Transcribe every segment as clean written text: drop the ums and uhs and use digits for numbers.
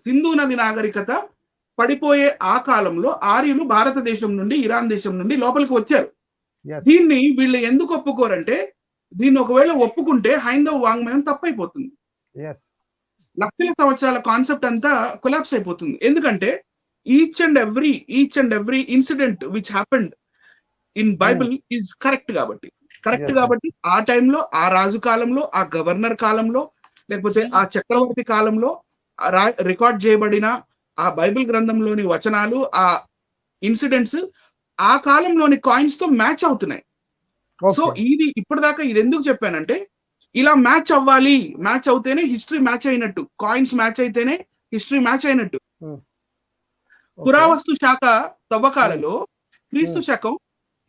సింధు నది నాగరికత పడిపోయే ఆ కాలంలో ఆర్యులు భారతదేశం నుండి ఇరాన్ దేశం నుండి లోపలికి వచ్చారు. దీన్ని వీళ్ళు ఎందుకు ఒప్పుకోరంటే, దీన్ని ఒకవేళ ఒప్పుకుంటే హైందవ వాంగ్మయం తప్పైపోతుంది. లక్షల సంవత్సరాల కాన్సెప్ట్ అంతా కొలాప్స్ అయిపోతుంది. ఎందుకంటే each and every incident which happened in Bible is correct కాబట్టి ఆ టైంలో, ఆ రాజు కాలంలో, ఆ గవర్నర్ కాలంలో, లేకపోతే ఆ చక్రవర్తి కాలంలో రికార్డ్ చేయబడిన ఆ బైబిల్ గ్రంథంలోని వచనాలు, ఆ ఇన్సిడెంట్స్ ఆ కాలంలోని కాయిన్స్ తో మ్యాచ్ అవుతున్నాయి. సో ఇది ఇప్పటిదాకా ఇది ఎందుకు చెప్పానంటే, ఇలా మ్యాచ్ అవ్వాలి, మ్యాచ్ అవుతేనే హిస్టరీ మ్యాచ్ అయినట్టు, కాయిన్స్ మ్యాచ్ అయితేనే హిస్టరీ మ్యాచ్ అయినట్టు. పురావస్తు శాఖ తవ్వకాలలో క్రీస్తు శకం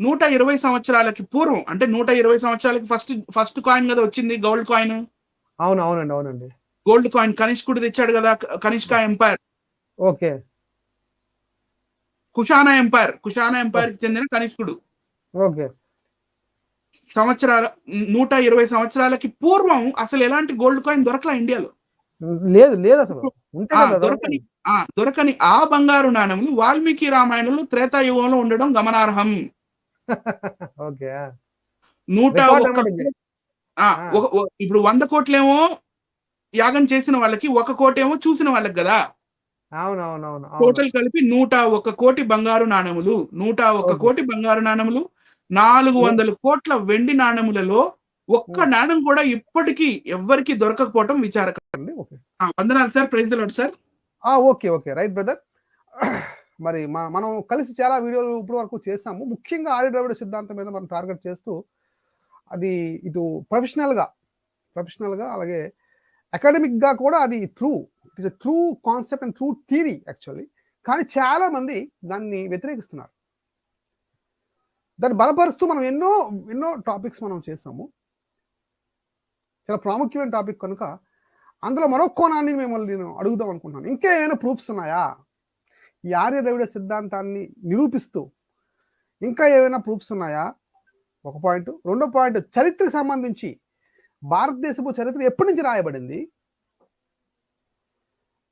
120 సంవత్సరాలకి పూర్వం, అంటే 120 సంవత్సరాలకి ఫస్ట్ కాయిన్ కదా వచ్చింది, గోల్డ్ కాయిన్. అవునండి. గోల్డ్ కాయిన్ కనిష్కుడు తెచ్చాడు కదా, Kanishka empire. Okay. Kushana empire కి చెందిన కనిష్కుడు. ఓకే. 120 సంవత్సరాలకి పూర్వం అసలు ఎలాంటి గోల్డ్ కాయిన్ దొరకలా ఇండియాలో. లేదు అసలు. దొరకని ఆ బంగారు నాణెములు వాల్మీకి రామాయణంలో త్రేతాయుగంలో ఉండడం గమనార్హం. ఓకే. 101 ఇప్పుడు 100 కోట్లేమో యాగం చేసిన వాళ్ళకి, 1 కోటేమో చూసిన వాళ్ళకి కదా. అవునవునవును. టోటల్ కలిపి 101 కోటి బంగారు నాణెములు, 101 కోటి బంగారు నాణెములు, 400 కోట్ల వెండి నాణెములలో ఒక్క నాణెం కూడా ఇప్పటికీ ఎవ్వరికి దొరకకపోవటం విచారకరం. వందనాలు sir. Praise the lord sir. Okay right brother. మరి మనం కలిసి చాలా వీడియోలు ఇప్పటి వరకు చేసాము. ముఖ్యంగా ఆర్య ద్రవిడ సిద్ధాంతం మీద మనం టార్గెట్ చేస్తూ, అది ఇటు ప్రొఫెషనల్ గా అలాగే అకాడమిక్ గా కూడా అది it is a true concept and true theory actually. కానీ చాలా మంది దాన్ని వ్యతిరేకిస్తున్నారు. దాన్ని బలపరుస్తూ మనం ఎన్నో టాపిక్స్ మనం చేసాము. చాలా ప్రాముఖ్యమైన టాపిక్ కనుక అందులో మరో కోణాన్ని మిమ్మల్ని నేను అడుగుదాం అనుకుంటున్నాను. ఇంకా ఏమైనా ప్రూఫ్స్ ఉన్నాయా ఈ ఆర్య ద్రవిడ సిద్ధాంతాన్ని నిరూపిస్తూ? ఇంకా ఏమైనా ప్రూఫ్స్ ఉన్నాయా? ఒక పాయింట్. రెండో పాయింట్, చరిత్రకు సంబంధించి భారతదేశపు చరిత్ర ఎప్పటి నుంచి రాయబడింది?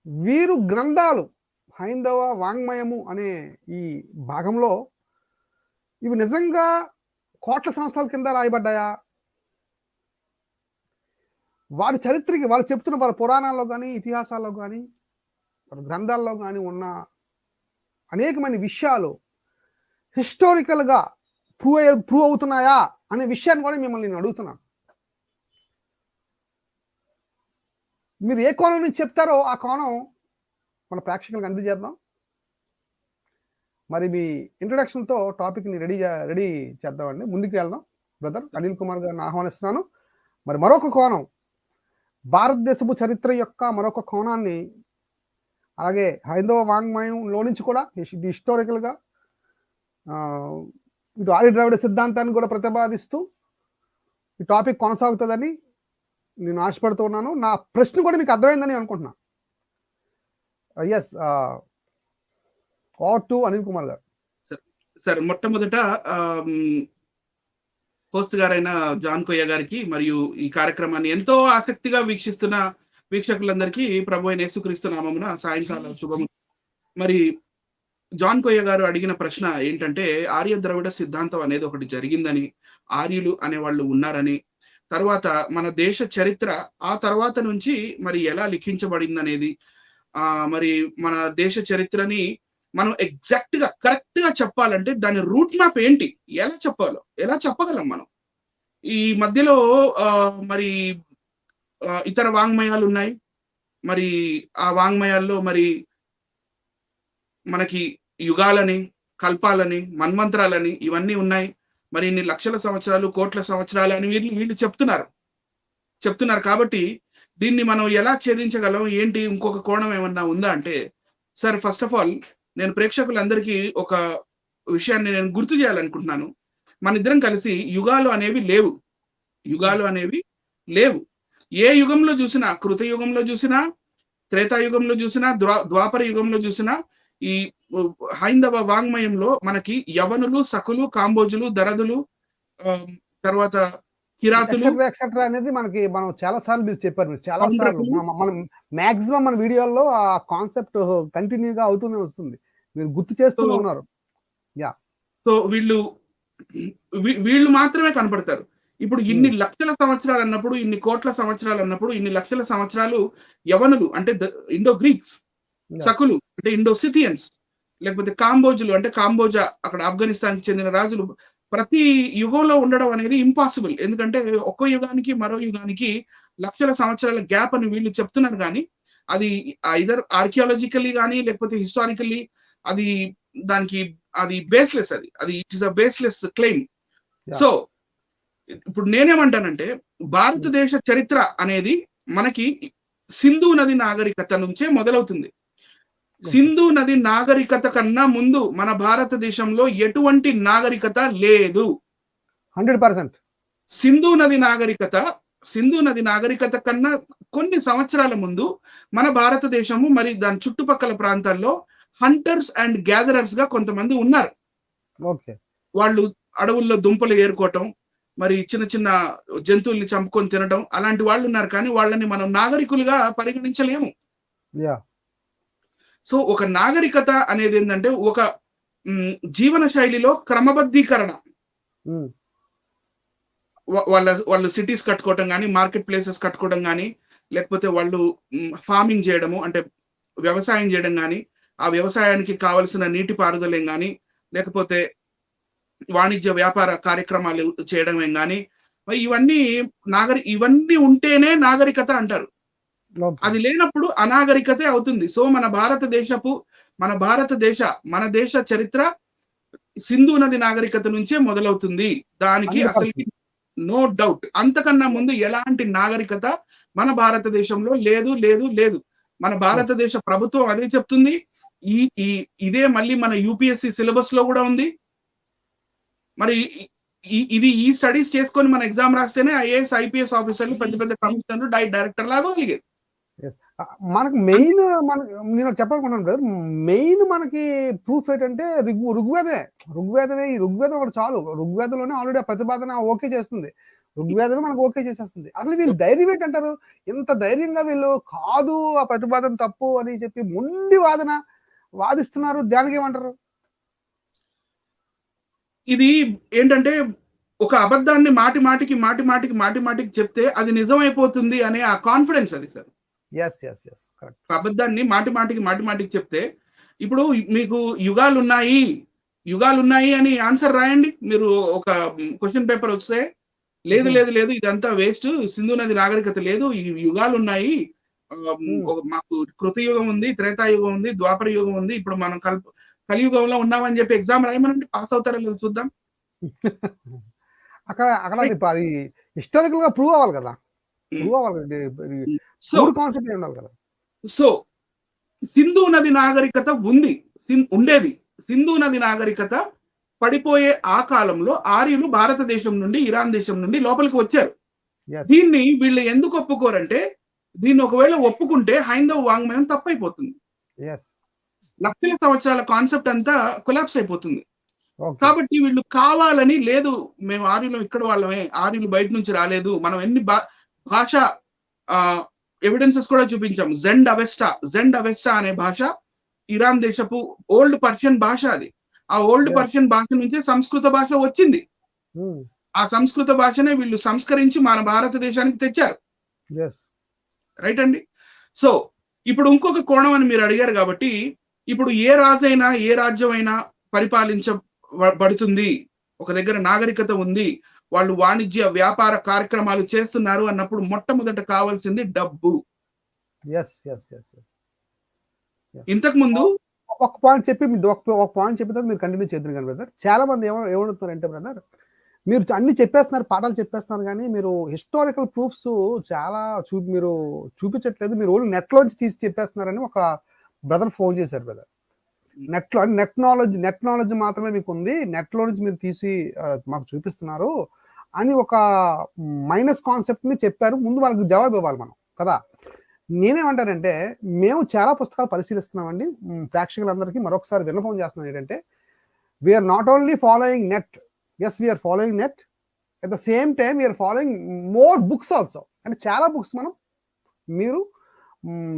వీరు గ్రంథాలు హైందవ వాంగ్మయము అనే ఈ భాగంలో ఇవి నిజంగా కోట్ల సంవత్సరాల కింద రాయబడ్డాయా? వారి చరిత్రకి వాళ్ళు చెప్తున్న వారి పురాణాల్లో కానీ, ఇతిహాసాల్లో కానీ, వారి గ్రంథాల్లో కానీ ఉన్న అనేకమైన విషయాలు హిస్టారికల్గా ప్రూవ్ అవుతున్నాయా అనే విషయాన్ని కూడా మిమ్మల్ని నేను అడుగుతున్నాను. మీరు ఏ కోణం నుంచి చెప్తారో ఆ కోణం మన ప్రేక్షకులకు అందజేద్దాం. మరి మీ ఇంట్రొడక్షన్తో టాపిక్ని రెడీ చేద్దామండి. ముందుకు వెళ్దాం. బ్రదర్ అనిల్ కుమార్ గారిని ఆహ్వానిస్తున్నాను. మరి మరొక కోణం, భారతదేశపు చరిత్ర యొక్క మరొక కోణాన్ని, అలాగే హైందవ వాంగ్మయంలో నుంచి కూడా హిస్టారికల్గా ఇది ఆర్య ద్రావిడ సిద్ధాంతాన్ని కూడా ప్రతిపాదిస్తూ ఈ టాపిక్ కొనసాగుతుందని నేను ఆశపడుతూ ఉన్నాను. నా ప్రశ్న కూడా మీకు అర్థమైందని అనుకుంటున్నాను. Yes, over to Anil Kumar గారు. సార్, మొట్టమొదట హోస్ట్ గారైన జాన్ కొయ్య గారికి మరియు ఈ కార్యక్రమాన్ని ఎంతో ఆసక్తిగా వీక్షిస్తున్న వీక్షకులందరికీ ప్రభు అయిన యేసుక్రీస్తు నామమున సాయంకాలం శుభము. మరి జాన్ కొయ్య గారు అడిగిన ప్రశ్న ఏంటంటే, ఆర్య ద్రవిడ సిద్ధాంతం అనేది ఒకటి జరిగిందని, ఆర్యులు అనేవాళ్ళు ఉన్నారని, తర్వాత మన దేశ చరిత్ర ఆ తర్వాత నుంచి మరి ఎలా లిఖించబడింది అనేది, మరి మన దేశ చరిత్రని మనం ఎగ్జాక్ట్ గా కరెక్ట్ గా చెప్పాలంటే దాని రూట్ మ్యాప్ ఏంటి, ఎలా చెప్పగలం మనం? ఈ మధ్యలో మరి ఇతర వాంగ్మయాలు ఉన్నాయి. మరి ఆ వాంగ్మయాల్లో మరి మనకి యుగాలని, కల్పాలని, మన్వంతరాలని ఇవన్నీ ఉన్నాయి. మరి ఇన్ని లక్షల సంవత్సరాలు, కోట్ల సంవత్సరాలు అని వీళ్ళు చెప్తున్నారు. కాబట్టి దీన్ని మనం ఎలా ఛేదించగలం, ఏంటి, ఇంకొక కోణం ఏమన్నా ఉందా అంటే, సార్ ఫస్ట్ ఆఫ్ ఆల్ నేను ప్రేక్షకులందరికీ ఒక విషయాన్ని నేను గుర్తు చేయాలనుకుంటున్నాను. మన ఇద్దరం కలిసి యుగాలు అనేవి లేవు. ఏ యుగంలో చూసినా, కృతయుగంలో చూసినా, త్రేతాయుగంలో చూసినా, ద్వాపర యుగంలో చూసినా, ఈ హైందవ వాంగ్మయంలో మనకి యవనులు, సకులు, కాంబోజులు, దరదులు, తర్వాత కిరాతులు ఎక్సెట్రా అనేది మనం చాలా సార్లు మీరు చెప్పారు. మీరు చాలా సార్లు మనం మాక్సిమం మన వీడియోల్లో ఆ కాన్సెప్ట్ కంటిన్యూగా అవుతూనే వస్తుంది. మీరు గుర్తు చేస్తూనే ఉన్నారు. సో వీళ్ళు మాత్రమే కనపడతారు. ఇప్పుడు ఇన్ని లక్షల సంవత్సరాలు అన్నప్పుడు, ఇన్ని కోట్ల సంవత్సరాలు అన్నప్పుడు, ఇన్ని లక్షల సంవత్సరాలు యవనులు అంటే ఇండో గ్రీక్స్, సకులు అంటే ఇండోసిథియన్స్, లేకపోతే కాంబోజులు అంటే కాంబోజా, అక్కడ ఆఫ్ఘనిస్తాన్ కి చెందిన రాజులు ప్రతి యుగంలో ఉండడం అనేది ఇంపాసిబుల్. ఎందుకంటే ఒక్కో యుగానికి మరో యుగానికి లక్షల సంవత్సరాల గ్యాప్ అని వీళ్ళు చెప్తున్నారు. కానీ అది ఐదర్ ఆర్కియాలజికల్లీ కానీ లేకపోతే హిస్టారికల్లీ అది దానికి అది బేస్లెస్. అది it is a baseless claim. So ఇప్పుడు నేనేమంటానంటే భారతదేశ చరిత్ర అనేది మనకి సింధు నది నాగరికత నుంచే మొదలవుతుంది. సింధు నది నాగరికత కన్నా ముందు మన భారతదేశంలో ఎటువంటి నాగరికత లేదు. 100%. సింధు నది నాగరికత కన్నా కొన్ని సంవత్సరాల ముందు మన భారతదేశము మరి దాని చుట్టుపక్కల ప్రాంతాల్లో హంటర్స్ అండ్ గ్యాదరర్స్ గా కొంతమంది ఉన్నారు. వాళ్ళు అడవుల్లో దుంపలు ఏరుకోవటం, మరి చిన్న చిన్న జంతువుల్ని చంపుకొని తినడం, అలాంటి వాళ్ళు ఉన్నారు. కానీ వాళ్ళని మనం నాగరికులుగా పరిగణించలేము. సో ఒక నాగరికత అనేది ఏంటంటే ఒక జీవన శైలిలో క్రమబద్ధీకరణ. వాళ్ళు సిటీస్ కట్టుకోవటం కానీ, మార్కెట్ ప్లేసెస్ కట్టుకోవడం కానీ, లేకపోతే వాళ్ళు ఫార్మింగ్ చేయడము అంటే వ్యవసాయం చేయడం కానీ, ఆ వ్యవసాయానికి కావలసిన నీటి పారుదలేం కానీ, లేకపోతే వాణిజ్య వ్యాపార కార్యక్రమాలు చేయడం ఏం కానీ, ఇవన్నీ ఉంటేనే నాగరికత అంటారు. అది లేనప్పుడు అనాగరికతే అవుతుంది. సో మన దేశ చరిత్ర సింధు నది నాగరికత నుంచే మొదలవుతుంది. దానికి అసలు నో డౌట్. అంతకన్నా ముందు ఎలాంటి నాగరికత మన భారతదేశంలో లేదు. మన భారతదేశ ప్రభుత్వం అదే చెప్తుంది. ఇదే మళ్ళీ మన యూపీఎస్సీ సిలబస్ లో కూడా ఉంది. మరి ఈ స్టడీస్ చేసుకొని మన ఎగ్జామ్ రాస్తేనే ఐఏఎస్ ఐపీఎస్ ఆఫీసర్లు, పెద్ద కమిషనర్లు, డైరెక్టర్ లాగా కలిగేది. మనకు మెయిన్ నేను చెప్పాలనుకున్నాను బ్రదర్, మెయిన్ మనకి ప్రూఫ్ ఏంటంటే ఋగ్వేదమే. ఈ ఋగ్వేదం ఒకటి చాలు. ఋగ్వేదంలోనే ఆల్రెడీ ఆ ప్రతిపాదన ఓకే చేస్తుంది. ఋగ్వేదమే మనకు ఓకే చేసేస్తుంది. అసలు వీళ్ళు ధైర్యం ఏంటంటారు? ఇంత ధైర్యంగా వీళ్ళు కాదు ఆ ప్రతిపాదన తప్పు అని చెప్పి మొండి వాదిస్తున్నారు. దానికి ఏమంటారు? ఇది ఏంటంటే ఒక అబద్ధాన్ని మాటి మాటికి చెప్తే అది నిజమైపోతుంది అనే ఆ కాన్ఫిడెన్స్ అది సార్. అబద్ధాన్ని మాటి మాటికి చెప్తే, ఇప్పుడు మీకు యుగాలు ఉన్నాయి అని ఆన్సర్ రాయండి. మీరు ఒక క్వశ్చన్ పేపర్ వస్తే లేదు ఇదంతా వేస్ట్, సింధు నది నాగరికత లేదు, ఈ యుగాలు ఉన్నాయి, మాకు కృతయుగం ఉంది, త్రేతాయుగం ఉంది, ద్వాపర యుగం ఉంది, ఇప్పుడు మనం కలియుగంలో ఉన్నామని చెప్పి ఎగ్జామ్ రాయమనండి, పాస్ అవుతారో లేదు చూద్దాం. అక్కడ అది హిస్టారికల్ గా ప్రూవ్ అవ్వాలి కదా. సో సింధు నది నాగరికత ఉండేది. సింధు నది నాగరికత పడిపోయే ఆ కాలంలో ఆర్యులు భారతదేశం నుండి, ఇరాన్ దేశం నుండి లోపలికి వచ్చారు. దీన్ని వీళ్ళు ఎందుకు ఒప్పుకోరంటే, దీన్ని ఒకవేళ ఒప్పుకుంటే హైందవ వాంగ్మయం తప్పైపోతుంది. లక్షల సంవత్సరాల కాన్సెప్ట్ అంతా కొలాప్స్ అయిపోతుంది. కాబట్టి వీళ్ళు కావాలని, లేదు మేము ఆర్యులు ఇక్కడ వాళ్ళమే, ఆర్యులు బయట నుంచి రాలేదు, మనం ఎన్ని భాష ఎవిడెన్సెస్ కూడా చూపించాము. జెండ్ అవెస్టా అనే భాష ఇరాన్ దేశపు ఓల్డ్ పర్షియన్ భాష. అది ఆ ఓల్డ్ పర్షియన్ భాష నుంచే సంస్కృత భాష వచ్చింది. ఆ సంస్కృత భాషనే వీళ్ళు సంస్కరించి మన భారతదేశానికి తెచ్చారు. రైట్ అండి. సో ఇప్పుడు ఇంకొక కోణం అని మీరు అడిగారు కాబట్టి, ఇప్పుడు ఏ రాజైనా ఏ రాజ్యం అయినా పరిపాలించబడుతుంది, ఒక దగ్గర నాగరికత ఉంది, వాళ్ళు వాణిజ్య వ్యాపార కార్యక్రమాలు చేస్తున్నారు అన్నప్పుడు మొట్టమొదట కావాల్సింది డబ్బు. ఇంతకు ముందు ఒక పాయింట్ చెప్పి మీరు కంటిన్యూ చేద్దరు కానీ బ్రదర్, చాలా మంది ఏమడుగుతున్నారంటే బ్రదర్, మీరు అన్ని చెప్పేస్తున్నారు, పాఠాలు చెప్పేస్తున్నారు, కానీ మీరు హిస్టారికల్ ప్రూఫ్స్ చాలా మీరు చూపించట్లేదు, మీరు ఓన్లీ నెట్ లోంచి తీసి చెప్పేస్తున్నారని ఒక బ్రదర్ ఫోన్ చేశారు బ్రదర్. నెట్ నాలెడ్జ్ మాత్రమే మీకు ఉంది, నెట్ లో నుంచి మీరు తీసి మాకు చూపిస్తున్నారు అని ఒక మైనస్ కాన్సెప్ట్ ని చెప్పారు. ముందు వాళ్ళకి జవాబు ఇవ్వాలి మనం కదా. నేనేమంటానంటే, మేము చాలా పుస్తకాలు పరిశీలిస్తున్నామండి. ప్రేక్షకులందరికీ మరొకసారి విన్నపం చేస్తున్నాను ఏంటంటే, we are not only following net, yes we are following net, at the same time we are following more books also. అంటే చాలా బుక్స్ మీరు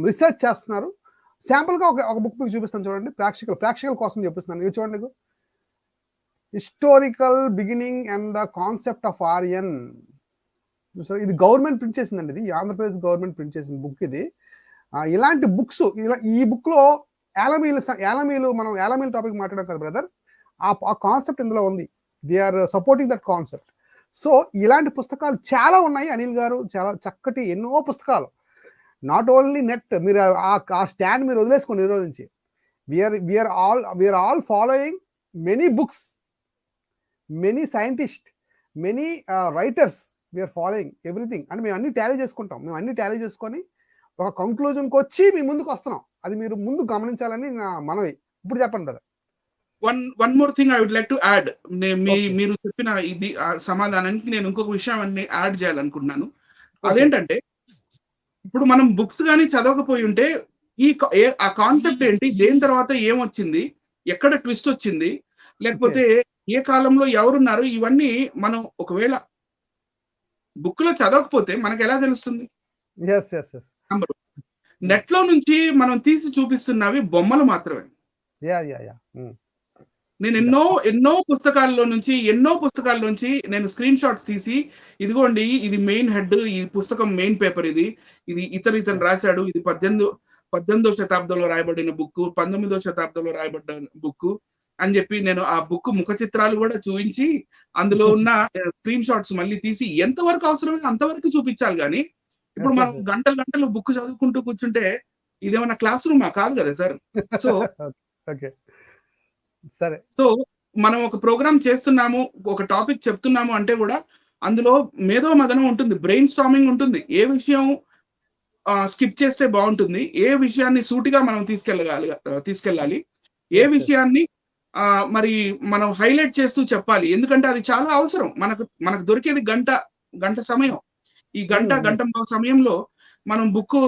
రీసెర్చ్ చేస్తున్నారు. శాంపుల్గా ఒక బుక్ మీకు చూపిస్తాను చూడండి, ప్రాక్టికల్ కోసం చూపిస్తున్నాను. ఇది చూడండి, historical beginning and the concept of Aryan. ఇది గవర్నమెంట్ ప్రింట్ చేసిందండి, ఇది ఆంధ్రప్రదేశ్ గవర్నమెంట్ ప్రింట్ చేసిన బుక్ ఇది. ఇలాంటి బుక్స్, ఈ బుక్ లో యాలమీలు మనం యాలమీలు టాపిక్ మాట్లాడాం కదా బ్రదర్, ఆ కాన్సెప్ట్ ఇందులో ఉంది. They are supporting that concept. So ఇలాంటి పుస్తకాలు చాలా ఉన్నాయి అనిల్ గారు, చాలా చక్కటి ఎన్నో పుస్తకాలు. నాట్ ఓన్లీ నెట్, మీరు ఆ స్టాండ్ మీరు వదిలేసుకోండి ఈ రోజు నుంచి. We are all following many books, many scientist, many writers. We are following everything. అంటే మేము అన్ని టాలీ చేసుకుంటాం. మేము అన్ని టాలీ చేసుకొని ఒక కంక్లూజన్కి వచ్చి మీ ముందుకు వస్తున్నాం. అది మీరు ముందు గమనించాలని నా మనవి. ఇప్పుడు చెప్పండి కదా. One more thing I would like to add. మీరు చెప్పిన ఇది సమాధానానికి నేను ఇంకొక విషయాన్ని యాడ్ చేయాలనుకుంటున్నాను. అదేంటంటే, ఇప్పుడు మనం బుక్స్ కానీ చదవకపోయి ఉంటే ఆ కాన్సెప్ట్ ఏంటి, దేని తర్వాత ఏమొచ్చింది, ఎక్కడ ట్విస్ట్ వచ్చింది, లేకపోతే ఏ కాలంలో ఎవరున్నారు, ఇవన్నీ మనం ఒకవేళ బుక్ లో చదవకపోతే మనకు ఎలా తెలుస్తుంది? నెట్ లో నుంచి మనం తీసి చూపిస్తున్నవి బొమ్మలు మాత్రమే. నేను ఎన్నో పుస్తకాల్లో నుంచి నేను స్క్రీన్ షాట్స్ తీసి, ఇదిగోండి ఇది మెయిన్ హెడ్, ఈ పుస్తకం మెయిన్ పేపర్, ఇది ఇతను రాశాడు, ఇది 18వ శతాబ్దంలో రాయబడిన బుక్, 19వ శతాబ్దంలో రాయబడిన బుక్ అని చెప్పి నేను ఆ బుక్ ముఖ చిత్రాలు కూడా చూపించి, అందులో ఉన్న స్క్రీన్ షాట్స్ మళ్ళీ తీసి ఎంతవరకు అవసరమైతే అంతవరకు చూపించాలి. కానీ ఇప్పుడు మనం గంటలు బుక్ చదువుకుంటూ కూర్చుంటే ఇదేమన్నా క్లాస్ రూమా? కాదు కదా సార్. సో సరే, సో మనం ఒక ప్రోగ్రామ్ చేస్తున్నాము, ఒక టాపిక్ చెప్తున్నాము అంటే కూడా అందులో మేధో మదనం ఉంటుంది, బ్రెయిన్ స్టార్మింగ్ ఉంటుంది. ఏ విషయం స్కిప్ చేస్తే బాగుంటుంది, ఏ విషయాన్ని సూటిగా మనం తీసుకెళ్ళాలి, ఏ విషయాన్ని మరి మనం హైలైట్ చేస్తూ చెప్పాలి. ఎందుకంటే అది చాలా అవసరం. మనకు దొరికేది గంట సమయం. ఈ గంట సమయంలో మనం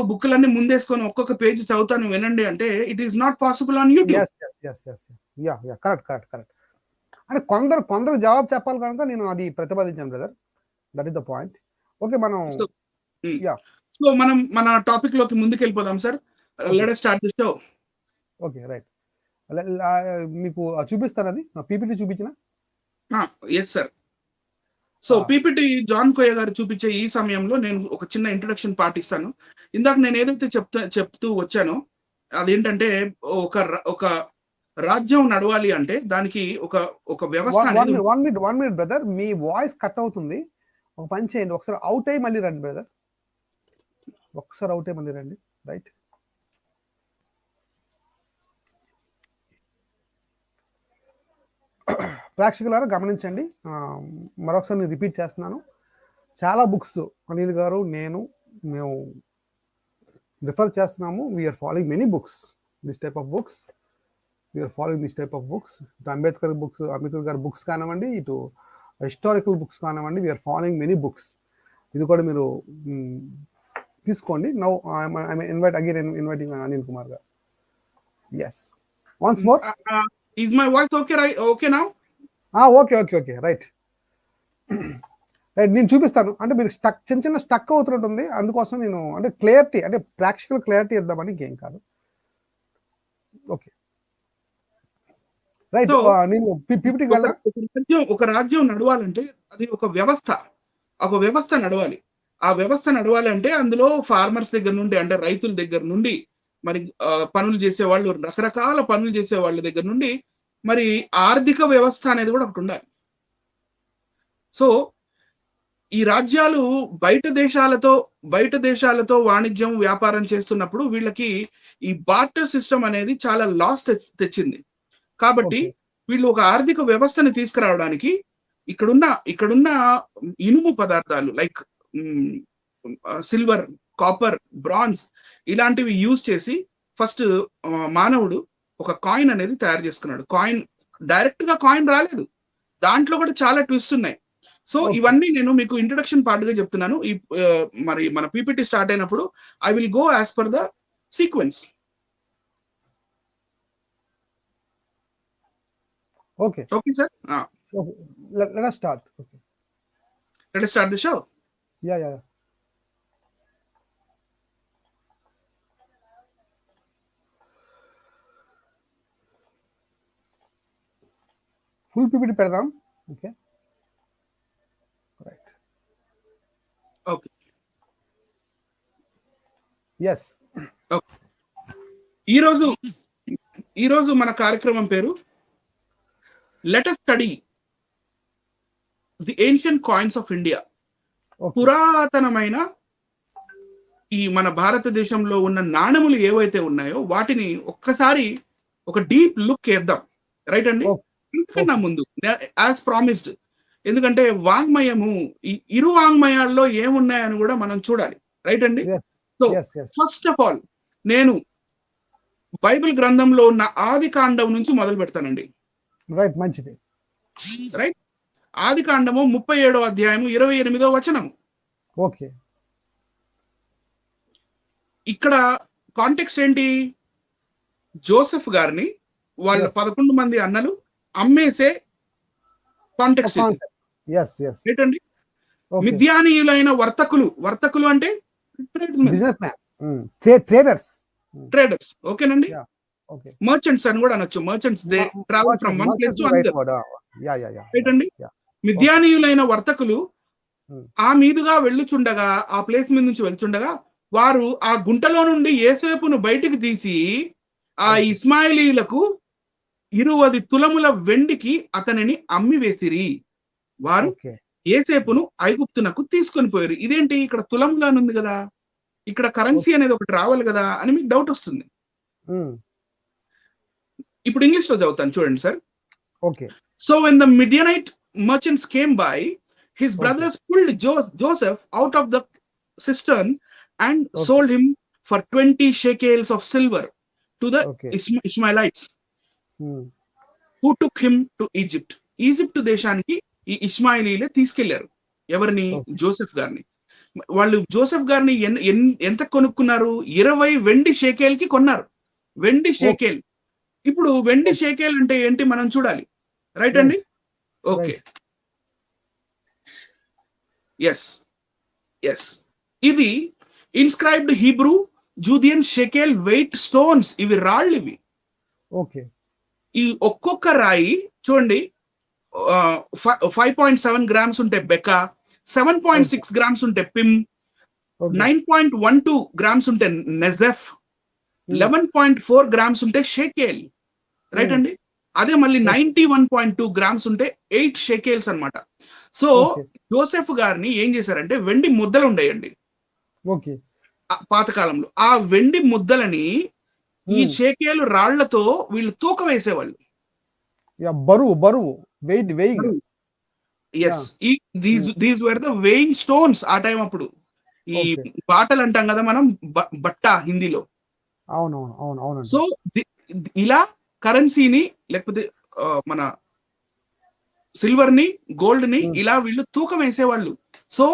బుక్లన్నీ ముందేసుకొని ఒక్కొక్క పేజ్ చదువుతాను వినండి అంటే it is not possible on YouTube. Correct. అంటే కొందరు జవాబు చెప్పాలి కనుక నేను అది ప్రతిపాదించాను brother. That is the point. Okay, so మనం మన టాపిక్ లోకి ముందుకు వెళ్ళిపోదాం sir. Let us start the show. Okay, right. మీకు చూపిస్తాను, అది పీపీటీ చూపించిన. Yes sir. So PPT John Koya గారు చూపించే ఈ సమయంలో నేను ఒక చిన్న ఇంట్రొడక్షన్ పాటిస్తాను. ఇందాక నేను ఏదైతే చెప్తూ వచ్చానో అదేంటంటే, ఒక రాజ్యం నడవాలి అంటే దానికి ఒక వ్యవస్థ. వన్ మినిట్ బ్రదర్, మీ వాయిస్ కట్ అవుతుంది. ఒక పని చేయండి, ఒకసారి అవుట్ అయ్యి మళ్ళీ రండి బ్రదర్. ఒకసారి అవుట్ అయ్యి మళ్ళీ రండి. రైట్, ప్రేక్షకులారా గమనించండి, మరొకసారి నేను రిపీట్ చేస్తున్నాను. చాలా బుక్స్ అనిల్ గారు మేము రిఫర్ చేస్తున్నాము. We are following many books, this type of books. We are following this type of books. ఇటు అంబేద్కర్ గారి బుక్స్ కానివ్వండి, ఇటు హిస్టారికల్ బుక్స్ కానివ్వండి, వీఆర్ ఫాలోయింగ్ మెనీ బుక్స్. ఇది కూడా మీరు తీసుకోండి. నౌ ఇన్వైటింగ్ అనిల్ కుమార్ గారు. Yes, once more. Is my voice okay now? Okay, right. నేను చూపిస్తాను. అంటే మీరు చిన్న స్టక్ అవుతున్నట్టుంది, అందుకోసం నేను అంటే క్లియరిటీ, అంటే ప్రాక్టికల్ క్లారిటీ ఇద్దామని ఇంకేం కాదు. Okay, right. నేను పీపీటీకి వెళ్ళాను. ఒక రాజ్యం నడవాలంటే అది ఒక వ్యవస్థ నడవాలి. ఆ వ్యవస్థ నడవాలంటే అందులో ఫార్మర్స్ దగ్గర నుండి, అంటే రైతుల దగ్గర నుండి, మరి పనులు చేసేవాళ్ళు, రకరకాల పనులు చేసే వాళ్ళ దగ్గర నుండి మరి ఆర్థిక వ్యవస్థ అనేది కూడా ఒకటి ఉండాలి. సో ఈ రాజ్యాలు బయట దేశాలతో వాణిజ్యం వ్యాపారం చేస్తున్నప్పుడు వీళ్ళకి ఈ బార్టర్ సిస్టమ్ అనేది చాలా లాస్ తెచ్చింది. కాబట్టి వీళ్ళు ఒక ఆర్థిక వ్యవస్థని తీసుకురావడానికి ఇక్కడున్న ఇనుము పదార్థాలు లైక్ సిల్వర్, కాపర్, బ్రాంజ్ ఇలాంటివి యూజ్ చేసి ఫస్ట్ మానవుడు ఒక కాయిన్ అనేది తయారు చేసుకున్నాడు. కాయిన్ డైరెక్ట్ గా కాయిన్ రాలేదు, దాంట్లో కూడా చాలా ట్విస్ట్ ఉన్నాయి. సో ఇవన్నీ నేను మీకు ఇంట్రొడక్షన్ పార్ట్ గా చెప్తున్నాను. మరి మన పీపీటీ స్టార్ట్ అయినప్పుడు I will go as per the sequence. Okay sir, let us start. Let us start the show. Yeah. Full PPT పెడదాం. Okay. Right. Okay. Yes. Okay. ఈ రోజు మన కార్యక్రమం పేరు let us study the ancient coins of India. పురాతనమైన ఈ మన భారతదేశంలో ఉన్న నాణెములు ఏవైతే ఉన్నాయో వాటిని ఒక్కసారి ఒక డీప్ లుక్ వేద్దాం. రైట్ అండి? అంతకన్నా ముందు యాజ్ ప్రామిస్డ్, ఎందుకంటే వాంగ్మయము ఈ ఇరు వాంగ్మయాల్లో ఏమున్నాయని కూడా మనం చూడాలి. రైట్ అండి? సో ఫస్ట్ ఆఫ్ ఆల్ నేను బైబిల్ గ్రంథంలో ఉన్న ఆది కాండం నుంచి మొదలు పెడతానండి. రైట్, మంచిది. రైట్, ఆది కాండము 37వ అధ్యాయము 28వ వచనం. ఓకే, ఇక్కడ కాంటెక్స్ట్ ఏంటి? జోసెఫ్ గారిని వాళ్ళ 11 మంది అన్నలు అమ్మేసే కాంటెక్స్ట్ ఏంటండి? మిద్యానీయులైన వర్తకులు అంటే ట్రేడర్స్. ఓకేనండి? మర్చెంట్స్ అని కూడా అనొచ్చు. Merchants, they travel from one place to another. Right అండి? మిద్యానీయులైన వర్తకులు ఆ మీదుగా వెళ్ళుచుండగా, ఆ ప్లేస్ మీద నుంచి వెళ్తుండగా, వారు ఆ గుంటలో నుండి యోసేపును బయటికి తీసి ఆ ఇస్మాయిలీలకు 20 తులముల వెండికి అతనిని అమ్మి వేసిరి. వారు యోసేపును ఐగుప్తునకు తీసుకొని పోయారు. ఇదేంటి ఇక్కడ తులములు అని ఉంది కదా, ఇక్కడ కరెన్సీ అనేది ఒకటి రావాలి కదా అని మీకు డౌట్ వస్తుంది. ఇప్పుడు ఇంగ్లీష్ లో చదువుతాను, చూడండి sir. Okay. So when the Midianite merchants came by, his brothers pulled Joseph out of the cistern and sold him for 20 shekels of silver to the Ishmaelites, who took him to Egypt. Egypt దేశానికి ఈ ఇష్మాయిలీలే తీసుకెళ్లారు. ఎవరిని? Joseph గారిని. వాళ్ళు Joseph గారిని ఎంత కొనుక్కున్నారు? 20 వెండి షేకేల్ కి కొన్నారు. వెండి షేకేల్. ఇప్పుడు వెండి షేకేల్ అంటే ఏంటి మనం చూడాలి. రైట్ అండి? ఓకే, ఎస్ ఇది inscribed Hebrew Judean shekel weight stones. ఇవి రాళ్ళు. ఇవి ఓకే. ఈ ఒక్కొక్క రాయి చూడండి, 5.7 గ్రామ్స్ ఉంటే బెకా, 7.6 గ్రామ్స్ ఉంటే పిమ్, 9.12 గ్రామ్స్ ఉంటే నెజెఫ్, 11.4 గ్రామ్స్ ఉంటే షేకేల్. రైట్ అండి? అదే మళ్ళీ 91.2 గ్రామ్స్ ఉంటే 8 షేకేల్స్ అన్నమాట. సో జోసెఫ్ గారిని ఏం చేశారంటే, వెండి ముద్దలు ఉండేయండి పాతకాలంలో. ఆ వెండి ముద్దలని ఈ షేకేలు రాళ్లతో వీళ్ళు తూకం వేసేవాళ్ళు. బరువు these were the weighing stones ఆ టైం. అప్పుడు ఈ బాటలు అంటాం కదా మనం, బట్ట హిందీలో. అవును. సో ఇలా కరెన్సీని, లేకపోతే మన సిల్వర్ ని, గోల్డ్ ని ఇలా వీళ్ళు తూకం వేసేవాళ్ళు. సో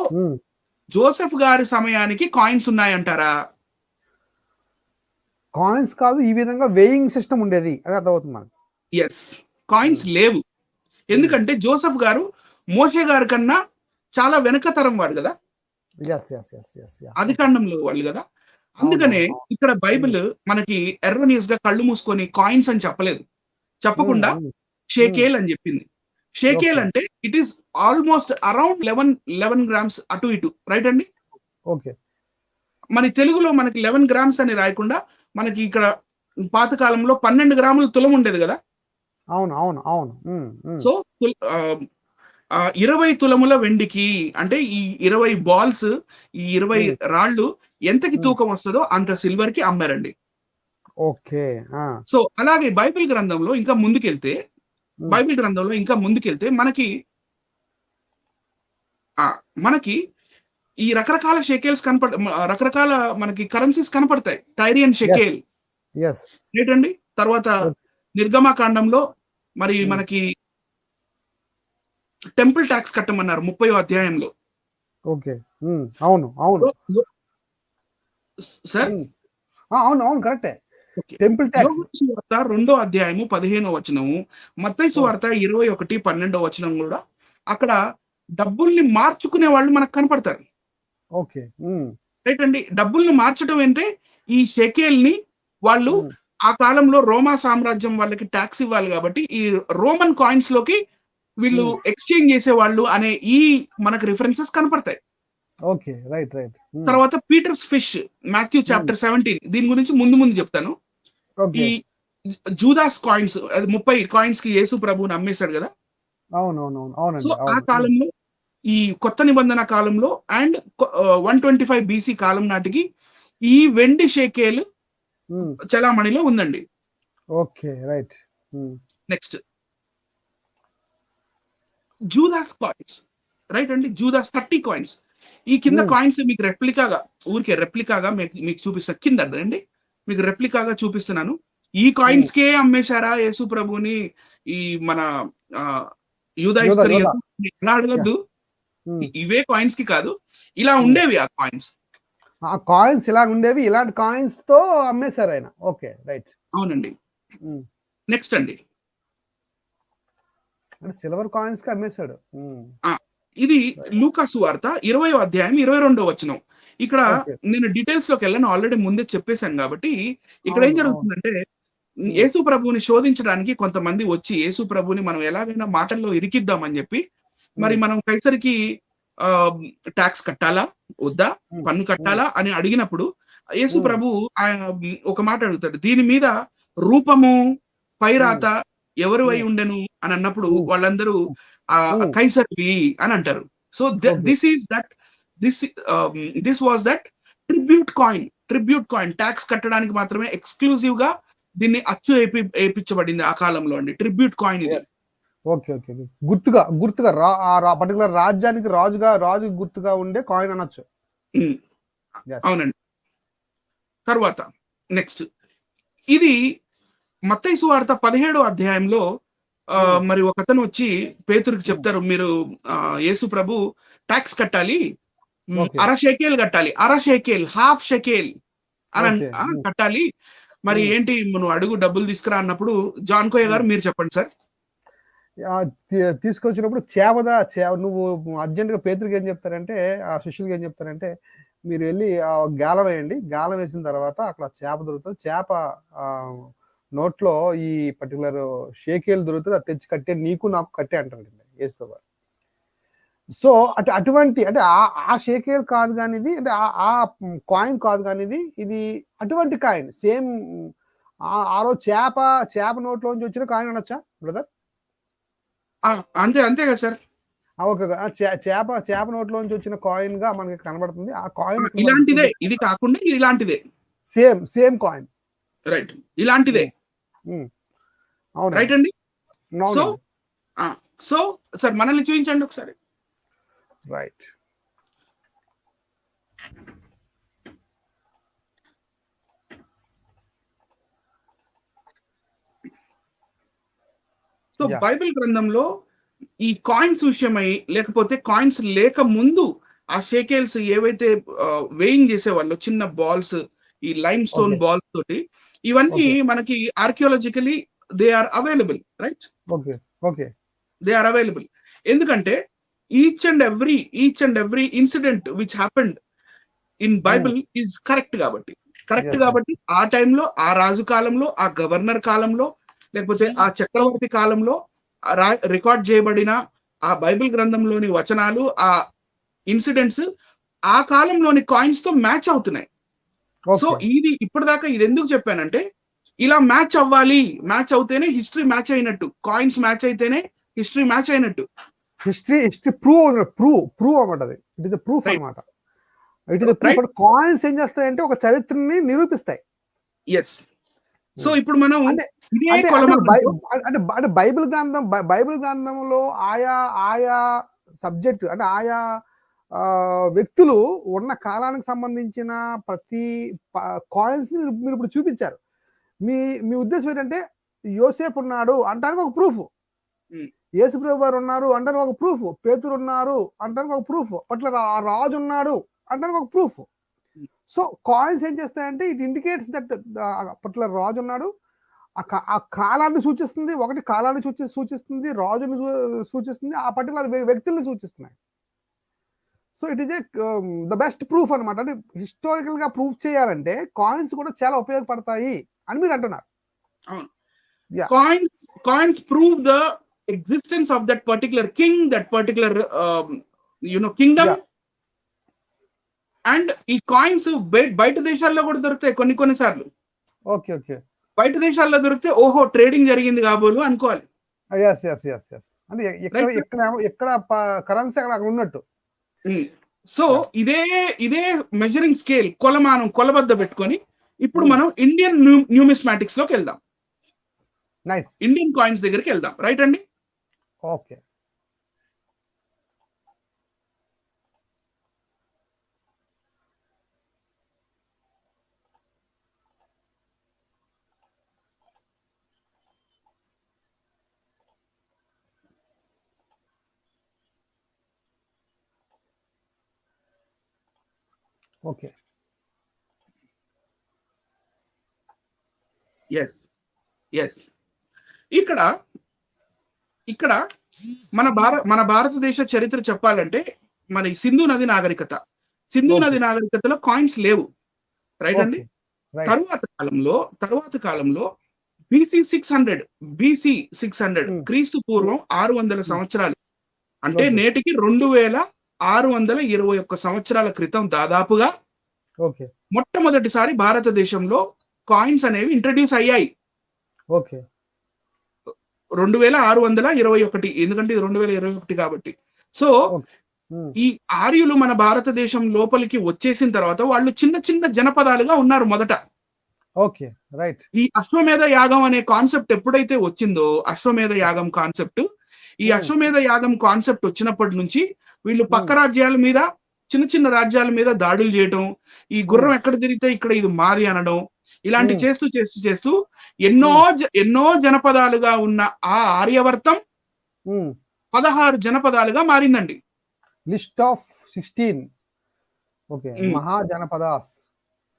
జోసెఫ్ గారి సమయానికి కాయిన్స్ ఉన్నాయంటారా? కాయిన్స్ కాదు, ఈ విధంగా వేయింగ్ సిస్టమ్ ఉండేది. అది అర్థమవుతుంది మనకి. ఎస్, కాయిన్స్ లేవు. ఎందుకంటే జోసెఫ్ గారు మోషే గారి కన్నా చాలా వెనకతరం వాడు కదా, ఆదికాండంలో వాళ్ళు కదా. అందుకనే ఇక్కడ బైబిల్ మనకి ఎర్రోనియస్ గా కళ్ళు మూసుకొని కాయిన్స్ అని చెప్పకుండా షేకేల్ అని చెప్పింది. షేకేల్ అంటే it is almost around 11 grams అటు ఇటు. రైట్ అండి? ఓకే. మన తెలుగులో మనకి 11 గ్రామ్స్ అని రాయకుండా మనకి ఇక్కడ పాతకాలంలో 12 గ్రాముల తులం ఉండేది కదా. అవును. సో 20 తులముల వెండికి అంటే ఈ 20 బాల్స్, ఈ 20 రాళ్ళు ఎంతకి తూకం వస్తుందో అంత సిల్వర్ కి అమ్మారండి. ఓకే. సో అలాగే బైబిల్ గ్రంథంలో ఇంకా ముందుకెళ్తే మనకి ఈ రకరకాల షెకేల్స్ రకరకాల మనకి కరెన్సీస్ కనపడతాయి. Tyrian shekel. ఏంటండి? తర్వాత నిర్గమకాండంలో మరి మనకి టెంపుల్ ట్యాక్స్ కట్టమన్నారు 30వ అధ్యాయంలో. ఓకే. అవును సార్. అవును కరెక్టే. టెంపుల్ ట్యాక్స్ 2వ అధ్యాయము 15వ వచనము, మత్తయి సువార్త 21:12వ వచనం కూడా అక్కడ డబ్బుల్ని మార్చుకునే వాళ్ళు మనకు కనపడతారు. ఓకే. రైట్ అండి. డబ్బుల్ని మార్చడం అంటే ఈ షెకేల్ని వాళ్ళు ఆ కాలంలో రోమా సామ్రాజ్యం వాళ్ళకి ట్యాక్స్ ఇవ్వాలి కాబట్టి ఈ రోమన్ కాయిన్స్ లోకి వీళ్ళు ఎక్స్చేంజ్ చేసేవాళ్ళు అనే ఈ మనకు రిఫరెన్సెస్ కనపడతాయి. ఓకే. రైట్. తర్వాత పీటర్స్ ఫిష్, మాథ్యూ చాప్టర్ 17, దీని గురించి ముందు చెప్తాను. ఈ జూదాస్ కాయిన్స్, అది 30 కాయిన్స్ కి యేసు ప్రభువుని అమ్మేశాడు కదా. సో ఆ కాలంలో ఈ కొత్త నిబంధన కాలంలో అండ్ 125 BC కాలం నాటికి ఈ వెండి షేకేల్ చలామణిలో ఉందండి. Okay. Right. Next Judas coins. Right అండి. Judas 30 coins. ఈ కింద కాయిన్స్ మీకు రెప్లికాగా మీకు చూపిస్తా. కింద అండి మీకు రెప్లికాగా చూపిస్తున్నాను. ఈ కాయిన్స్ కే అమ్మేశారా యేసు ప్రభుని ఈ మన యూదా ఇస్కరియోతు ఇలా అడగద్దు. ఇవే కాయిన్స్ కి కాదు, ఇలా ఉండేవి ఆ కాయిన్స్. ఆ కాయిన్స్ ఇలా ఉండేవి, ఇలాంటి కాయిన్స్ తో అమ్మేశారు ఆయన. ఓకే. రైట్. అవునండి. నెక్స్ట్ అండి, అంటే సిల్వర్ కాయిన్స్ కి అమ్మేశాడు. ఇది లూకా సువార్త 20వ అధ్యాయం 22వ వచనం. ఇక్కడ నేను డీటెయిల్స్ లోకి వెళ్ళను, ఆల్రెడీ ముందే చెప్పేశాను కాబట్టి. ఇక్కడ ఏం జరుగుతుందంటే యేసు ప్రభువుని శోధించడానికి కొంతమంది వచ్చి యేసు ప్రభువుని మనం ఎలాగైనా మాటల్లో ఇరికిద్దామని చెప్పి, మరి మనం కైసరికి ట్యాక్స్ కట్టాలా వద్దా, పన్ను కట్టాలా అని అడిగినప్పుడు యేసు ప్రభు ఒక మాట అడుగుతాడు, దీని మీద రూపము పైరాత ఎవరు అయి ఉండెను అని అన్నప్పుడు వాళ్ళందరూ కైసర్వి అని అంటారు. So this was that tribute coin tax కట్టడానికి మాత్రమే ఎక్స్క్లూజివ్ గా దీన్ని అచ్చు వేయించబడింది ఆ కాలంలో అండి. ట్రిబ్యూట్ కాయిన్ ఇది. ఓకే. గుర్తుగా పర్టికులర్ రాజ్యానికి రాజు గుర్తుగా ఉండే కాయిన్ అనొచ్చు. అవునండి. తర్వాత నెక్స్ట్, ఇది మత్తయి సువార్త 17వ అధ్యాయంలో మరి ఒకతను వచ్చి పేతురుకి చెప్తారు, మీరు యేసు ప్రభు ట్యాక్స్ కట్టాలి, అర షేకేల్ హాఫ్ షెకేల్ అని కట్టాలి, మరి ఏంటి నువ్వు అడుగు డబ్బులు తీసుకురా అన్నప్పుడు జాన్ కోయ గారు మీరు చెప్పండి సార్. తీసుకొచ్చినప్పుడు నువ్వు అర్జెంట్ గా పేతురుకి ఏం చెప్తారంటే, ఆ శిష్యులకి ఏం చెప్తారంటే, మీరు వెళ్ళి గాలం వేయండి, గాలం వేసిన తర్వాత అక్కడ చేప దొరుకుతుంది, చేప నోట్లో ఈ పర్టికులర్ షేకేల్ దొరుకుతుంది, అది తెచ్చి కట్టే, నీకు నాకు కట్టే అంటారు యేసు ప్రభు. సో అటువంటి అంటే ఆ షేకేల్ కాదు కానీ ఇది, అంటే ఆ కాయిన్ కాదు కానీ ఇది అటువంటి కాయిన్ సేమ్. ఆ రోజు చేప నోట్లోంచి వచ్చిన కాయిన్ అనొచ్చా బ్రదర్? అంతే కదా సార్. ఓకే. చేప నోట్లోంచి వచ్చిన కాయిన్ గా మనకి కనబడుతుంది. ఆ కాయిన్ ఇలాంటిదే, ఇది కాకుండా ఇలాంటిదే సేమ్ కాయిన్. రైట్, ఇలాంటిదే. అవును. రైట్ అండి. సో సార్ మనల్ని చూపించండి ఒకసారి. రైట్. సో బైబిల్ గ్రంథంలో ఈ కాయిన్స్ విషయమై, లేకపోతే కాయిన్స్ లేక ముందు ఆ షేకేల్స్ ఏవైతే వేయింగ్ చేసేవాళ్ళు, చిన్న బాల్స్, ఈ లైమ్ స్టోన్ బాల్స్ తోటి, ఇవన్నీ మనకి archaeologically they are available. Right. They are available. ఎందుకంటే each and every incident which happened in Bible is correct కాబట్టి ఆ టైంలో, ఆ రాజు కాలంలో, ఆ గవర్నర్ కాలంలో, లేకపోతే ఆ చక్రవర్తి కాలంలో రికార్డ్ చేయబడిన ఆ బైబిల్ గ్రంథంలోని వచనాలు, ఆ ఇన్సిడెంట్స్ ఆ కాలంలోని కాయిన్స్ తో మ్యాచ్ అవుతున్నాయి. సో ఇది ఇప్పటిదాకా ఇది ఎందుకు చెప్పానంటే, ఇలా మ్యాచ్ అవ్వాలి, మ్యాచ్ అవుతేనే హిస్టరీ మ్యాచ్ అయినట్టు, కాయిన్స్ మ్యాచ్ అయితేనే హిస్టరీ మ్యాచ్ అయినట్టు. హిస్టరీ ప్రూవ్ అన్నమాట. ఇట్ ఇస్ ప్రూఫ్ అన్నమాట. కాయిన్స్ ఏం చేస్తాయంటే ఒక చరిత్రని నిరూపిస్తాయి. ఎస్. సో ఇప్పుడు మనం అంటే బైబిల్ గ్రంథంలో ఆయా సబ్జెక్ట్, అంటే ఆయా వ్యక్తులు ఉన్న కాలానికి సంబంధించిన ప్రతి కాయిన్స్ ని మీరు ఇప్పుడు చూపించారు. మీ ఉద్దేశం ఏంటంటే యోసేపు ఉన్నాడు అంటానికి ఒక ప్రూఫ్, యేసుప్రభు వారు ఉన్నారు అంటానికి ఒక ప్రూఫ్, పేతురు ఉన్నారు అంటానికి ఒక ప్రూఫ్, పట్ల రాజు ఉన్నాడు అంటానికి ఒక ప్రూఫ్. సో కాయిన్స్ ఏం చేస్తాయంటే ఇట్ ఇండికేట్స్ దట్ పట్ల రాజు ఉన్నాడు. ఆ కాలాన్ని సూచిస్తుంది, ఒకటి కాలాన్ని సూచిస్తుంది, రాజుని సూచిస్తుంది, ఆ పర్టికులర్ వ్యక్తుల్ని సూచిస్తున్నాయి. So it is a the best proof అనమాట. అంటే హిస్టారికల్ గా ప్రూఫ్ చేయాలంటే కాయిన్స్ కూడా చాలా ఉపయోగపడతాయి అని మీరు అంటున్నారు. అవును. Yeah. Coins prove the existence of that particular king, that particular kingdom. Yeah. And ఈ కాయిన్స్ బయట దేశాల్లో కూడా దొరుకుతాయి కొన్ని సార్లు. Okay okay. బయట దేశాల్లో దొరికితే ఓహో ట్రేడింగ్ జరిగింది కాబోలు అనుకోవాలి. Yes yes yes yes. అంటే ఎక్కడ కరెన్సీ అక్కడ ఉన్నట్టు. సో ఇదే మెజరింగ్ స్కేల్ కొలబద్ద పెట్టుకొని ఇప్పుడు మనం ఇండియన్ న్యూమిస్మాటిక్స్ లోకి వెళ్దాం. నైస్. ఇండియన్ కాయిన్స్ దగ్గరికి వెళ్దాం. రైట్ అండి. ఓకే. ఓకే. ఎస్. ఇక్కడ మన భారతదేశ చరిత్ర చెప్పాలంటే మరి సింధు నది నాగరికతలో కాయిన్స్ లేవు. రైట్ అండి. తరువాత కాలంలో BC 600 క్రీస్తు పూర్వం 600 సంవత్సరాలు అంటే నేటికి 2621 సంవత్సరాల క్రితం దాదాపుగా మొట్టమొదటిసారి భారతదేశంలో కాయిన్స్ అనేవి ఇంట్రడ్యూస్ అయ్యాయి. 2621 ఎందుకంటే ఇది 2021 కాబట్టి. సో ఈ ఆర్యులు మన భారతదేశం లోపలికి వచ్చేసిన తర్వాత వాళ్ళు చిన్న జనపదాలుగా ఉన్నారు మొదట. Okay right. ఈ అశ్వమేధ యాగం అనే కాన్సెప్ట్ ఎప్పుడైతే వచ్చిందో అశ్వమేధ యాగం కాన్సెప్ట్ వచ్చినప్పటి నుంచి వీళ్ళు పక్క రాజ్యాల మీద చిన్న రాజ్యాల మీద దాడులు చేయటం, ఈ గుర్రం ఎక్కడ తిరిగితే ఇక్కడ ఇది మాది అనడం, ఇలాంటి చేస్తూ ఎన్నో జనపదాలుగా ఉన్న ఆ ఆర్యవర్తం 16 జనపదాలుగా మారిందండి. List of 16. Okay. Mahajanapadas.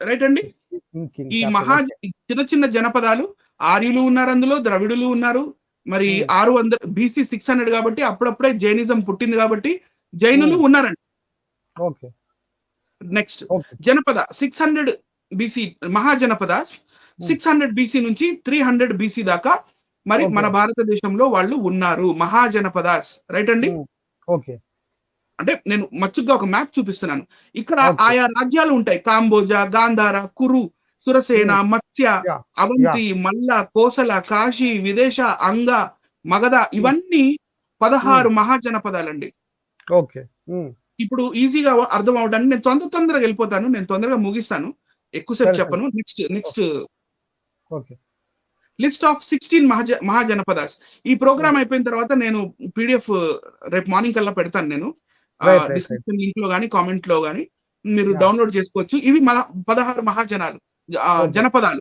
Right అండి. ఈ చిన్న జనపదాలు ఆర్యులు ఉన్నారు, అందులో ద్రవిడులు ఉన్నారు. మరి 600 BC 600 కాబట్టి అప్పుడప్పుడే జైనిజం పుట్టింది కాబట్టి జైనులు ఉన్నారండి. Okay. Next janapada 600 BC Mahajanapadas 600 BC నుంచి 300 BC దాకా మరి మన భారతదేశంలో వాళ్ళు ఉన్నారు మహాజనపదాస్. రైట్ అండి. ఓకే. అంటే నేను మచ్చుగా ఒక మ్యాప్ చూపిస్తున్నాను. ఇక్కడ ఆయా రాజ్యాలు ఉంటాయి. కాంబోజా, గాంధార, కురు, సురసేన, మత్స్య, అవంతి, మల్ల, కోసల, కాశీ, విదేశ, అంగ, మగధ ఇవన్నీ 16 మహాజనపదాలండి. ఓకే. ఇప్పుడు ఈజీగా అర్థం అవడానికి నేను తొందరగా వెళ్ళిపోతాను, నేను తొందరగా ముగిస్తాను, ఎక్కువసేపు చెప్పను. Next list of 16 mahajanapadas. ఈ ప్రోగ్రామ్ అయిపోయిన తర్వాత నేను PDF రేపు మార్నింగ్ కల్లా పెడతాను. నేను డిస్క్రిప్షన్ లింక్ లో గానీ కామెంట్ లో గానీ మీరు డౌన్లోడ్ చేసుకోవచ్చు. ఇవి 16 జనపదాలు.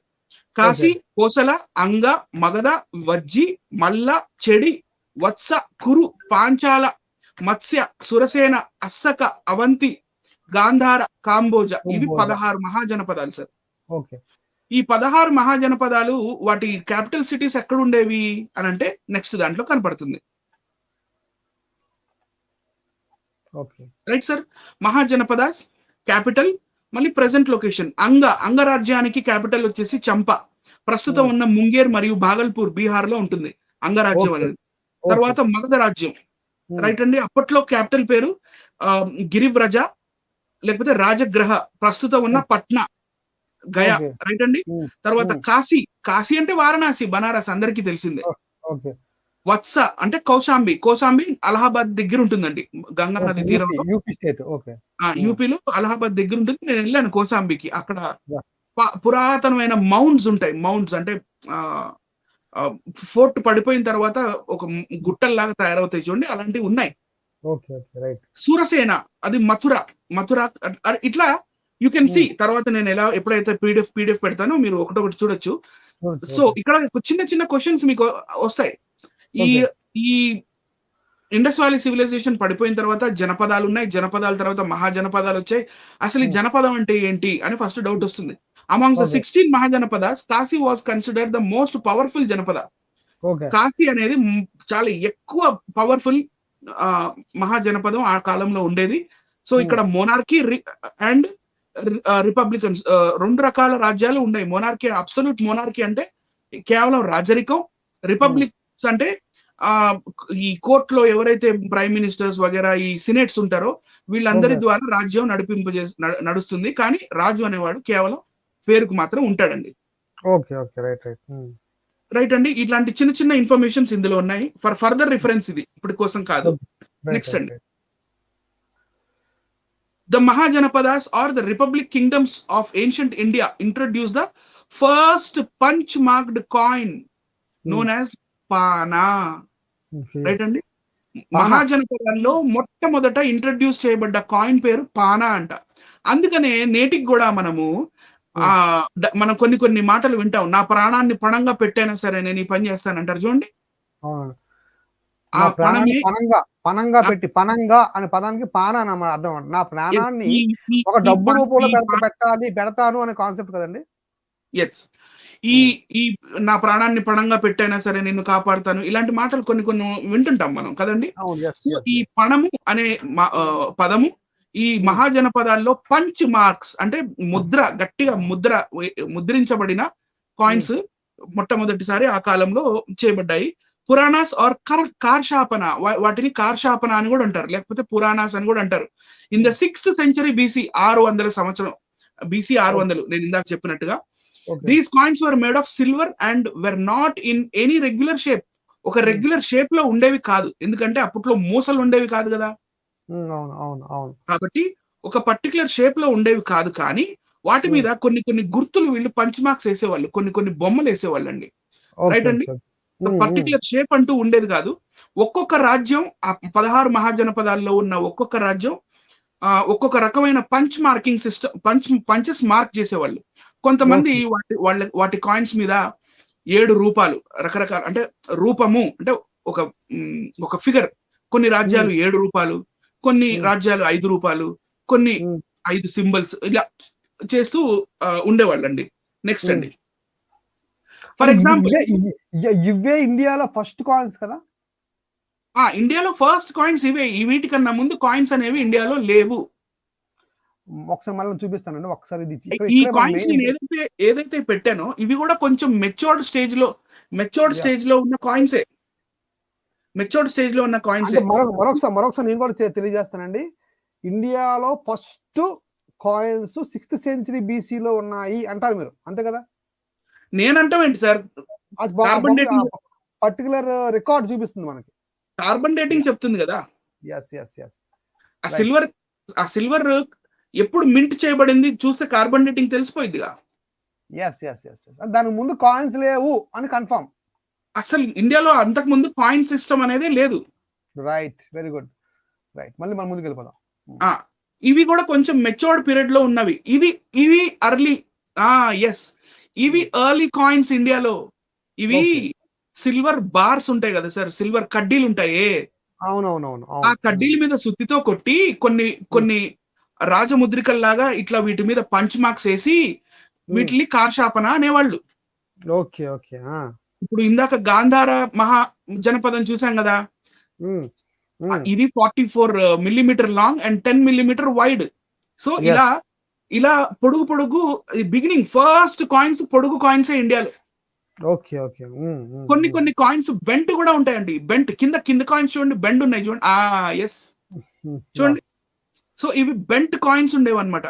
కాశీ, కోసల, అంగ, మగధ, వజ్జి, మల్ల, చెడి, వత్స, కురు, పాంచాల, మత్స్య, సురసేన, అస్సక, అవంతి, గాంధార, కాంబోజ ఇవి 16 మహాజనపదాలు సార్. ఈ 16 మహాజనపదాలు వాటి క్యాపిటల్ సిటీస్ ఎక్కడ ఉండేవి అని అంటే నెక్స్ట్ దాంట్లో కనపడుతుంది. Right sir. మహాజనపదాస్ క్యాపిటల్, మళ్ళీ ప్రెసెంట్ లొకేషన్ అంగరాజ్యానికి క్యాపిటల్ వచ్చేసి చంప, ప్రస్తుతం ఉన్న ముంగేర్ మరియు భాగల్పూర్ బీహార్ లో ఉంటుంది అంగరాజ్యం అనేది. తర్వాత మగధ రాజ్యం. రైట్ అండి. అప్పట్లో క్యాపిటల్ పేరు గిరివ్రజ లేకపోతే రాజగ్రహ, ప్రస్తుతం ఉన్న పట్నా, గయా. రైట్ అండి. తర్వాత కాశీ అంటే వారణాసి, బనారస్ అందరికీ తెలిసిందే. వత్స అంటే కౌశాంబి అలహాబాద్ దగ్గర ఉంటుందండి, గంగా నది తీరంలో. యూపీలో అలహాబాద్ దగ్గర ఉంటుంది. నేను వెళ్ళాను కౌశాంబికి. అక్కడ పురాతనమైన మౌండ్స్ ఉంటాయి. మౌండ్స్ అంటే ఫోర్ట్ పడిపోయిన తర్వాత ఒక గుట్టల్లాగా తయారవుతాయి చూడండి, అలాంటివి ఉన్నాయి. సూరసేన అది మథుర ఇట్లా యూ కెన్ సీ. తర్వాత నేను ఎప్పుడైతే పీడిఎఫ్ పెడతానో మీరు ఒకటొకటి చూడొచ్చు. సో ఇక్కడ చిన్న క్వశ్చన్స్ మీకు వస్తాయి. ఈ ఇండస్ వ్యాలీ సివిలైజేషన్ పడిపోయిన తర్వాత జనపదాలు ఉన్నాయి, జనపదాల తర్వాత మహాజనపదాలు వచ్చాయి. అసలు ఈ జనపదం అంటే ఏంటి అని ఫస్ట్ డౌట్ వస్తుంది. Amongst the 16 Mahajanapadas Kashi was considered the most powerful janapada. Kashi అనేది చాలా ఎక్కువ పవర్ఫుల్ మహాజనపదం ఆ కాలంలో ఉండేది. సో ఇక్కడ మోనార్కీ అండ్ రిపబ్లికన్స్ రెండు రకాల రాజ్యాలు ఉన్నాయి. మోనార్కీ, అబ్సల్యూట్ మోనార్కీ అంటే కేవలం రాజరికం, రిపబ్లిక్స్ అంటే ఈ కోర్టులో ఎవరైతే ప్రైమ్ మినిస్టర్స్ వగేరా ఈ సినేట్స్ ఉంటారో వీళ్ళందరి ద్వారా రాజ్యం నడుస్తుంది. కానీ రాజు అనేవాడు కేవలం పేరుకు మాత్రం ఉంటాడండి. రైట్ అండి. ఇట్లాంటి చిన్న చిన్న ఇన్ఫర్మేషన్స్ ఇందులో ఉన్నాయి. ఫర్ ఫర్దర్ రిఫరెన్స్, ఇది ఇప్పటి కోసం కాదు. నెక్స్ట్ అండి, the Mahajanapadas or the Republic Kingdoms of ancient India introduced the first punch marked coin known as Pana. Right అండి. మహాజనపదాల్లో మొట్టమొదట ఇంట్రడ్యూస్ చేయబడ్డ కాయిన్ పేరు పానా అంట. అందుకనే నేటికి కూడా మనం కొన్ని మాటలు వింటాం. నా ప్రాణాన్ని పణంగా పెట్టైనా సరే నేను ఈ పని చేస్తానంటారు చూడండి. పనంగా పెట్టి, పనంగా అనే పదానికి పాన అని అర్థం. నా ప్రాణాన్ని ఒక డబ్బు రూపంలో పెడతాను అనే కాన్సెప్ట్ కదండి. ఎస్, ఈ నా ప్రాణాన్ని పణంగా పెట్టైనా సరే నిన్ను కాపాడుతాను, ఇలాంటి మాటలు కొన్ని వింటుంటాం మనం కదండి. ఈ పణము అనే పదము ఈ మహాజనపదాల్లో పంచ్ మార్క్స్ అంటే ముద్ర, గట్టిగా ముద్రించబడిన కాయిన్స్ మొట్టమొదటిసారి ఆ కాలంలో చేయబడ్డాయి. పురాణాస్ ఆర్ కార్షాపన, వాటిని కార్షాపన అని కూడా అంటారు, లేకపోతే పురాణాస్ అని కూడా అంటారు. In the 6th century BC, 600 సంవత్సరం BC 600, నేను ఇందాక చెప్పినట్టుగా, these coins were made of silver and were not in any regular shape. ఒక రెగ్యులర్ షేప్ లో ఉండేవి కాదు, ఎందుకంటే అప్పట్లో మూసలు ఉండేవి కాదు కదా. కాబట్టి ఒక పర్టికులర్ షేప్ లో ఉండేవి కాదు, కానీ వాటి మీద కొన్ని గుర్తులు వీళ్ళు పంచ్ మార్క్స్ వేసేవాళ్ళు, కొన్ని బొమ్మలు వేసేవాళ్ళు అండి. రైట్ అండి. పర్టికులర్ షేప్ అంటూ ఉండేది కాదు. ఒక్కొక్క రాజ్యం, 16 మహాజనపదాల్లో ఉన్న ఒక్కొక్క రాజ్యం ఒక్కొక్క రకమైన punch marking system, punches mark చేసేవాళ్ళు. కొంతమంది వాటి కాయిన్స్ మీద 7 రూపాలు, రకరకాల అంటే రూపము అంటే ఒక ఫిగర్. కొన్ని రాజ్యాలు 7 రూపాలు, కొన్ని రాజ్యాలు 5 రూపాలు, కొన్ని 5 సింబల్స్, ఇలా చేస్తూ ఉండేవాళ్ళండి. నెక్స్ట్ అండి, ఫర్ ఎగ్జాంపుల్ ఇవే ఇండియాలో ఫస్ట్ కాయిన్స్ కదా. ఇండియాలో ఫస్ట్ కాయిన్స్ ఇవే. వీటికన్నా ముందు కాయిన్స్ అనేవి ఇండియాలో లేవు. ఒకసారి మళ్ళీ చూపిస్తానండి. ఒకసారి ఈ కాయిన్స్ నేను ఏదైతే పెట్టానో ఇవి కూడా కొంచెం మెచ్యూర్డ్ స్టేజ్ లో ఉన్న కాయిన్సే. మరొకసారి నేను కూడా తెలియజేస్తానండి. ఇండియాలో first coins 6th century BC లో ఉన్నాయి అంటారు మీరు, అంతే కదా? నేనంటాం ఏంటి సార్, పర్టికులర్ రికార్డ్ చూపిస్తుంది మనకి, కార్బన్ డేటింగ్ చెప్తుంది కదా. ఆ సిల్వర్ ఎప్పుడు మింట్ చేయబడింది చూస్తే కార్బన్ డేటింగ్ తెలిసిపోయిందిగా. దానికి ముందు కాయిన్స్ లేవు అని కన్ఫర్మ్. అసలు ఇండియాలో అంతకు ముందు కాయిన్ సిస్టమ్ అనేది లేదు. Right, very good. రైట్, మళ్ళీ మనం ముందుకు వెళ్ళిపోదాం. ఇవి కూడా కొంచెం మెచ్యూర్డ్ పీరియడ్ లో ఉన్నవి. ఇవి అర్లీ ఇవి ఎర్లీ కాయిన్స్ ఇండియాలో. ఇవి సిల్వర్ బార్స్ ఉంటాయి కదా సార్, సిల్వర్ కడ్డీలు ఉంటాయి. అవునవునవును. ఆ కడ్డీల మీద సుత్తితో కొట్టి కొన్ని రాజముద్రికల్లాగా ఇట్లా వీటి మీద పంచ్ మార్క్స్ వేసి వీటిని కార్షాపన అనేవాళ్ళు. ఇప్పుడు ఇందాక గాంధార మహా జనపదం చూసాం కదా, ఇది 44 millimeter long and 10 millimeter wide. So ఇలా పొడుగు బిగినింగ్ ఫస్ట్ కాయిన్స్ పొడుగు కాయిన్స్ ఇండియాలో. కొన్ని కాయిన్స్ బెంట్ కూడా ఉంటాయండి. బెంట్ కింద కాయిన్స్ చూడండి, బెండ్ ఉన్నాయి చూడండి. ఎస్, చూడండి. సో ఇవి బెంట్ కాయిన్స్ ఉండేవి అనమాట.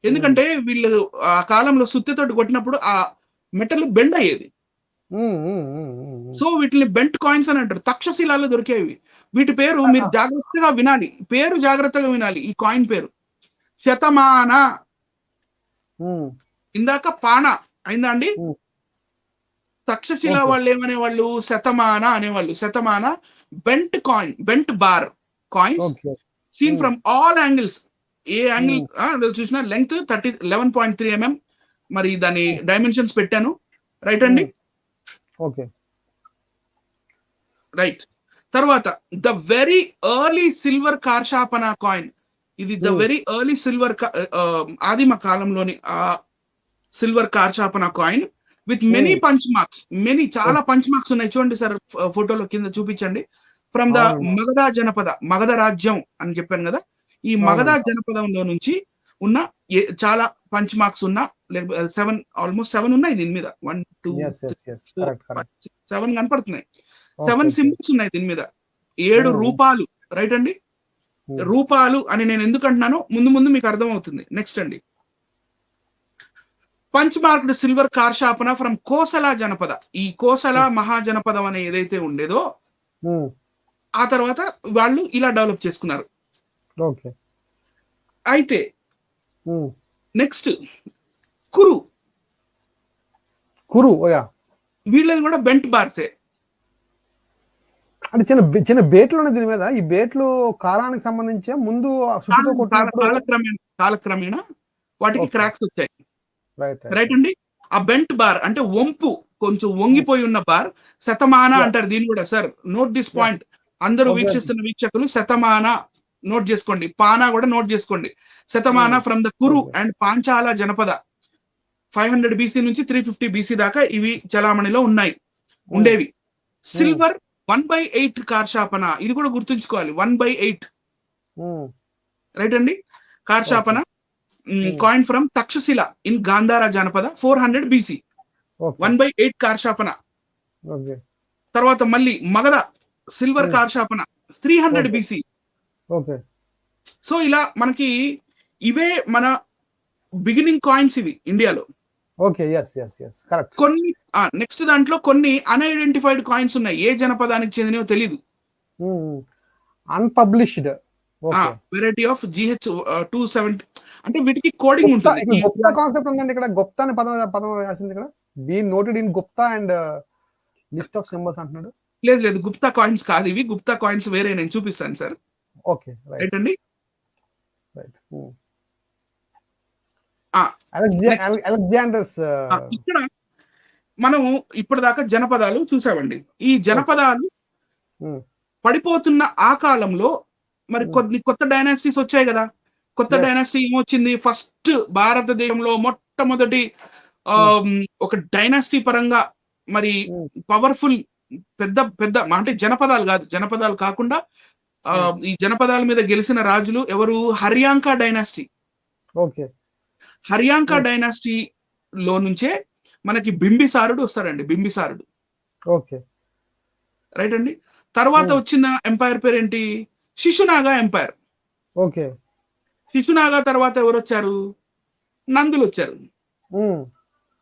ఎందుకంటే వీళ్ళు ఆ కాలంలో సుత్తితోటి కొట్టినప్పుడు ఆ మెటల్ బెండ్ అయ్యేది. సో వీటిని బెంట్ కాయిన్స్ అని అంటారు. తక్షశిలాలో దొరికేవి. వీటి పేరు మీరు జాగ్రత్తగా వినాలి. ఈ కాయిన్ పేరు శతమాన. ఇందాక పాన అయిందా అండి? తక్షశిల వాళ్ళు ఏమనేవాళ్ళు? శతమాన అనేవాళ్ళు. Shatamana bent coin, bent bar coins seen from all angles. ఏ యాంగిల్ చూసినా లెంగ్త్ 11.3 mm. మరి దాని డైమెన్షన్స్ పెట్టాను. రైట్ అండి. రైట్. తర్వాత the very early silver karshapana coin. ఇది ద వెరీ ఎర్లీ సిల్వర్ ఆదిమ కాలంలోని silver karshapana coin with many punch marks. చాలా పంచ్ మార్క్స్ ఉన్నాయి చూడండి సార్, ఫోటోలో కింద చూపించండి. ఫ్రమ్ ద మగధ జనపద, మగధ రాజ్యం అని చెప్పాను కదా, ఈ మగధ జనపదంలో నుంచి ఉన్న చాలా పంచ్ మార్క్స్ ఉన్న 7 ఆల్మోస్ట్ 7 ఉన్నాయి దీని మీద 1 2 7 కనపడుతున్నాయి 7 సింబల్స్ ఉన్నాయి దీని మీద 7 రూపాలు రైట్ అండి రూపాలు అని నేను ఎందుకు అంటున్నానో ముందు మీకు అర్థమవుతుంది నెక్స్ట్ అండి punch marked silver karshapana from Kosala janapada ఈ కోసల మహాజనపదం అనే ఏదైతే ఉండేదో ఆ తర్వాత వాళ్ళు ఇలా డెవలప్ చేసుకున్నారు అయితే నెక్స్ట్ కురు వీళ్ళని కూడా బెంట్ బార్సే అంటే చిన్న చిన్న బేట్లు ఉన్నాయి దీని మీద ఈ బేట్లు కాలానికి సంబంధించి ముందు కాలక్రమేణా వాటికి క్రాక్స్ వచ్చాయి రైట్ అండి ఆ బెంట్ బార్ అంటే వంపు కొంచెం వంగిపోయి ఉన్న బార్ శతమాన అంటారు దీన్ని కూడా సార్ నోట్ దిస్ పాయింట్ అందరూ వీక్షిస్తున్న వీక్షకులు శతమాన నోట్ చేసుకోండి పానా కూడా నోట్ చేసుకోండి Shatamana from the Kuru and Panchala janapada 500 BC నుంచి 350 BC దాకా ఇవి చలామణిలో ఉండేవి సిల్వర్ 1/8 కార్షాపన ఇది కూడా గుర్తుంచుకోవాలి 1/8 రైట్ అండి karshapana coin from Taxila in Gandhara janapada 400 BC 1/8 karshapana తర్వాత మళ్ళీ Magadha silver karshapana 300 BC so ఇలా మనకి ఇవే మన బిగినింగ్ కాయిన్స్ ఇవి ఇండియాలో కొన్ని నెక్స్ట్ దాంట్లో కొన్ని అన్ఐడెంటిఫైడ్ కాయిన్స్ ఉన్నాయి ఏ జనపదానికి చెందినవో తెలియదు అన్పబ్లిష్డ్ వెరైటీ ఆఫ్ GH270 అంటే వీటికి కోడింగ్ ఉంటుంది గుప్తా కాన్సెప్ట్ ఉందండి ఇక్కడ గుప్తా అనే పదం రాసింది ఇక్కడ be noted in Gupta and list of symbols అంటున్నాడు లేదు గుప్తా కాయిన్స్ కాదు ఇవి గుప్తా కాయిన్స్ వేరే నేను చూపిస్తాను సార్ ఓకే రైట్ అండి ఇక్కడ మనం ఇప్పటిదాకా జనపదాలు చూసామండి ఈ జనపదాలు పడిపోతున్న ఆ కాలంలో మరి కొన్ని కొత్త డైనాసిటీస్ వచ్చాయి కదా కొత్త డైనాసిటీ ఏమొచ్చింది ఫస్ట్ భారతదేశంలో మొట్టమొదటి ఒక డైనాసిటీ పరంగా మరి పవర్ఫుల్ పెద్ద అంటే జనపదాలు కాకుండా ఈ జనపదాల మీద గెలిచిన రాజులు ఎవరు హర్యాంకా డైనాసిటీ హర్యాంకా డైనాసిటీ లో నుంచే మనకి బింబిసారుడు వస్తాడండి బింబిసారుడు రైట్ అండి తర్వాత వచ్చిన ఎంపైర్ పేరు ఏంటి శిశునాగా ఎంపైర్ శిశునాగా తర్వాత ఎవరు వచ్చారు నందులు వచ్చారు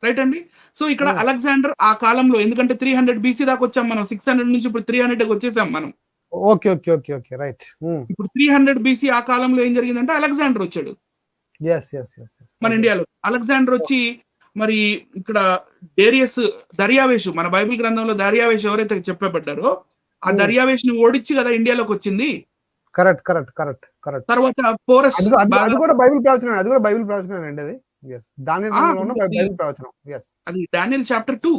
రైట్ అండి సో ఇక్కడ అలెగ్జాండర్ ఆ కాలంలో ఎందుకంటే 300 BC దాకా వచ్చాం మనం 600 నుంచి ఇప్పుడు 300 వచ్చేసాం మనం రైట్ ఇప్పుడు 300 BC ఆ కాలంలో ఏం జరిగిందంటే అలెగ్జాండర్ వచ్చాడు మన ఇండియాలో అలెగ్జాండర్ వచ్చి మరి ఇక్కడ దర్యావేషు మన బైబిల్ గ్రంథంలో దర్యావేషు ఎవరైతే చెప్పబడ్డారో ఆ దర్యావేష్ ని ఓడించి కదా ఇండియాలోకి వచ్చింది కరెక్ట్ తర్వాత పోరస్ అది కూడా బైబిల్ ప్రవచనం అండి అది అది డానియల్ చాప్టర్ 2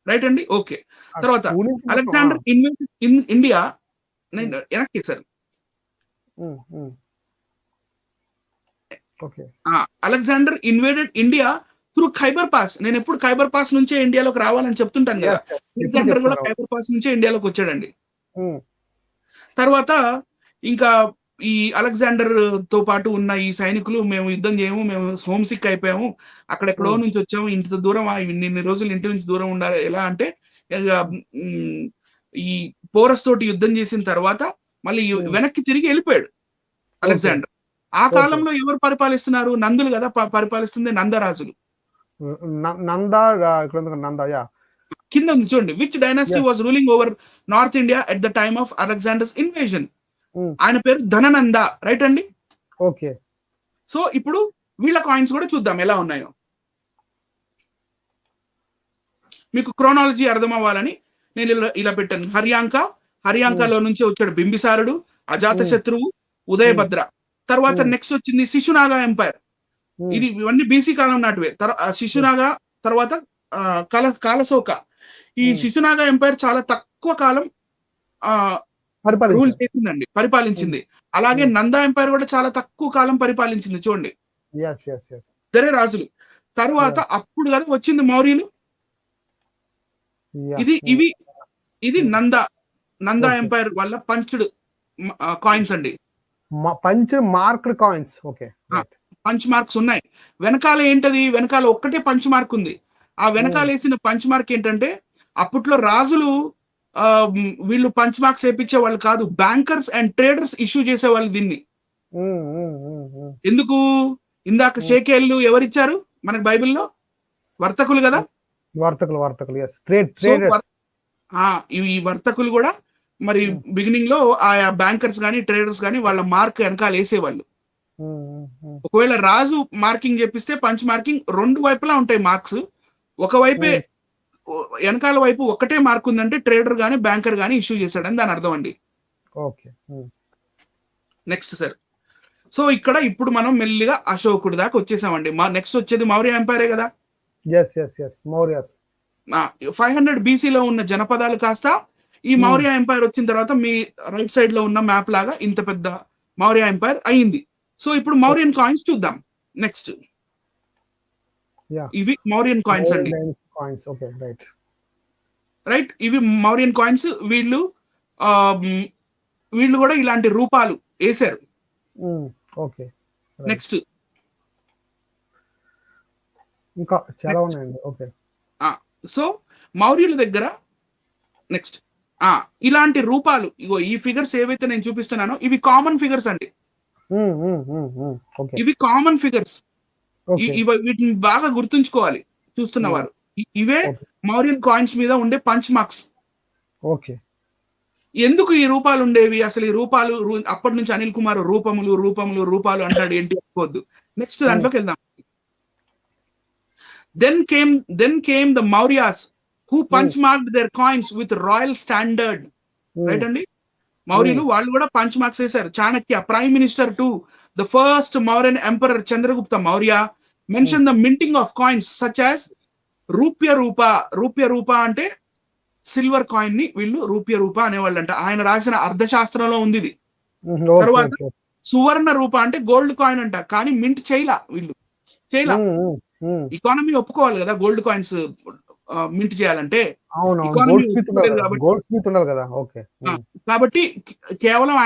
రైట్ అండి ఓకే తర్వాత అలెగ్జాండర్ ఇన్ ఇండియా వెనక్కి sir Alexander invaded India through Khyber pass నేను ఎప్పుడు ఖైబర్ పాస్ నుంచే ఇండియాలోకి రావాలని చెప్తుంటాను కదా అలెగ్జాండర్ కూడా ఖైబర్ పాస్ నుంచే ఇండియాలోకి వచ్చాడండి తర్వాత ఇంకా ఈ అలెగ్జాండర్ తో పాటు ఉన్న ఈ సైనికులు మేము యుద్ధం చేయము మేము హోమ్ సిక్ అయిపోయాము అక్కడెక్కడో నుంచి వచ్చాము ఇంత దూరం ఇన్ని రోజులు ఇంటి నుంచి దూరం ఉండాలి ఎలా అంటే ఈ పోరస్ తోటి యుద్ధం చేసిన తర్వాత మళ్ళీ వెనక్కి తిరిగి వెళ్ళిపోయాడు అలెగ్జాండర్ ఆ కాలంలో ఎవరు పరిపాలిస్తున్నారు నందులు కదా పరిపాలిస్తుంది నందరాజులు కింద ఉంది చూడండి which dynasty was ruling over north India at the time of Alexander's invasion ఆయన పేరు ధననంద రైట్ అండి ఓకే సో ఇప్పుడు వీళ్ళ కాయిన్స్ కూడా చూద్దాం ఎలా ఉన్నాయో మీకు క్రోనాలజీ అర్థం అవ్వాలని నేను ఇలా పెట్టాను హర్యాంకాలో నుంచి వచ్చాడు బింబిసారుడు అజాత శత్రువు ఉదయభద్ర తర్వాత నెక్స్ట్ వచ్చింది శిశునాగా ఎంపైర్ ఇది ఇవన్నీ బీసీ కాలం నాటివే శిశునాగా తర్వాత కాలశోక ఈ శిశునాగా ఎంపైర్ చాలా తక్కువ కాలం రూల్ చేసిందండి పరిపాలించింది అలాగే నందా ఎంపైర్ కూడా చాలా తక్కువ కాలం పరిపాలించింది చూడండి ఇద్దరే రాజులు తర్వాత అప్పుడు కదా వచ్చింది మౌర్యులు ఇది నందా ఎంపైర్ వల్ల పంచ్డ్ కాయిన్స్ అండి punch marked coins. Okay, punch marks ఉన్నాయి. వెనకాల ఏంటది, వెనకాల ఒక్కటే పంచ్ మార్క్ ఉంది. ఆ వెనకాల వేసిన పంచ్ మార్క్ ఏంటంటే అప్పట్లో రాజులు వీళ్ళు పంచ్ మార్క్స్ వేయించే వాళ్ళు కాదు, బ్యాంకర్స్ అండ్ ట్రేడర్స్ ఇష్యూ చేసేవాళ్ళు దీన్ని. ఎందుకు, ఇందాక షేకేళ్ళు ఎవరిచ్చారు మనకు బైబిల్లో? వర్తకులు కదా. వర్తకులు ఈ వర్తకులు కూడా మరి బిగినింగ్ లో ఆ బ్యాంకర్స్ గానీ ట్రేడర్స్ గానీ వాళ్ళ మార్క్ వెనకాల వేసేవాళ్ళు. ఒకవేళ రాజు మార్కింగ్ చెప్పిస్తే పంచ్ మార్కింగ్ రెండు వైపులా ఉంటాయి మార్క్స్. ఒకవైపే వెనకాల వైపు ఒకటే మార్క్ ఉందంటే ట్రేడర్ గానీ బ్యాంకర్ గానీ ఇష్యూ చేశాడని దాని అర్థం అండి. నెక్స్ట్ సార్, సో ఇక్కడ ఇప్పుడు మనం మెల్లిగా అశోకుడి దాకా వచ్చేసామండి. నెక్స్ట్ వచ్చేది మౌర్య ఎంపైరే కదా. 500 BCలో ఉన్న జనపదాలు కాస్త ఈ మౌర్య ఎంపైర్ వచ్చిన తర్వాత మీ రైట్ సైడ్ లో ఉన్న మ్యాప్ లాగా ఇంత పెద్ద మౌర్య ఎంపైర్ అయింది. సో ఇప్పుడు మౌర్యన్ కాయిన్స్ చూద్దాం. నెక్స్ట్ ఇవి మౌర్యన్ కాయిన్స్ అండి. రైట్, ఇవి మౌర్యన్ కాయిన్స్. వీళ్ళు కూడా ఇలాంటి రూపాలు వేశారు. నెక్స్ట్ ఇంకా చాలా ఉన్నాయండి. ఓకే, సో మౌర్యుల దగ్గర నెక్స్ట్ ఇలాంటి రూపాలు, ఇగో ఈ ఫిగర్స్ ఏవైతే నేను చూపిస్తున్నానో ఇవి కామన్ ఫిగర్స్ అండి. ఇవి కామన్ ఫిగర్స్. వీటిని బాగా గుర్తుంచుకోవాలి చూస్తున్నవారు. ఇవే మౌర్యన్ కాయిన్స్ మీద ఉండే పంచ్ మార్క్స్. ఓకే, ఎందుకు ఈ రూపాలు ఉండేవి అసలు? ఈ రూపాలు అప్పటి నుంచి అనిల్ కుమార్ రూపాలు అంటాడు, ఏంటి అనుకోవద్దు. నెక్స్ట్ దాంట్లోకి వెళ్దాం. Then came the Mauryas who punch marked their coins with royal standard. Right అండి, మౌర్యులు వాళ్ళు కూడా పంచ్ మార్క్స్ వేశారు. Chanakya prime minister to the first Mauryan emperor Chandragupta Maurya mention the minting of coins such as rupya rupa అంటే సిల్వర్ కాయిన్ ని వీళ్ళు రూప్య రూప అనేవాళ్ళు అంట. ఆయన రాసిన అర్థశాస్త్రంలో ఉంది ఇది. తర్వాత సువర్ణ రూప అంటే గోల్డ్ కాయిన్ అంట, కానీ మింట్ చేయలా వీళ్ళు. ఎకానమీ ఒప్పుకోవాలి కదా గోల్డ్ కాయిన్స్ మింట్ చేయాలంటే. కాబట్టి కేవలం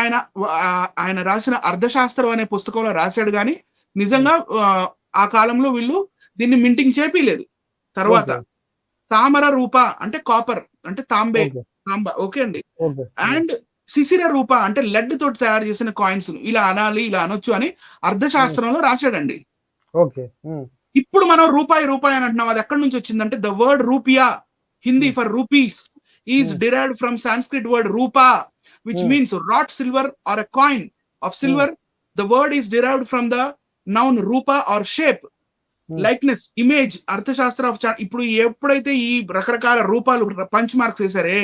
ఆయన రాసిన అర్థశాస్త్రం అనే పుస్తకంలో రాశాడు, కానీ నిజంగా ఆ కాలంలో వీళ్ళు దీన్ని మింటింగ్ చేపిలేదు. తర్వాత తామర రూప అంటే కాపర్ అంటే తాంబా. ఓకే అండి. అండ్ శిశిర రూప అంటే లెడ్ తోటి తయారు చేసిన కాయిన్స్ ఇలా అనాలి, ఇలా అనొచ్చు అని అర్థశాస్త్రంలో రాశాడండి. ఇప్పుడు మనం రూపాయి అని అంటున్నాం. అది ఎక్కడి నుంచి వచ్చిందంటే the word రూపియా, Hindi for rupees, is derived from Sanskrit word rupa, which means wrought silver or a coin of silver. The word is derived from the noun rupa or shape, likeness, image. అర్థశాస్త్ర ఇప్పుడు ఎప్పుడైతే ఈ రకరకాల రూపాలు punch marks వేసారే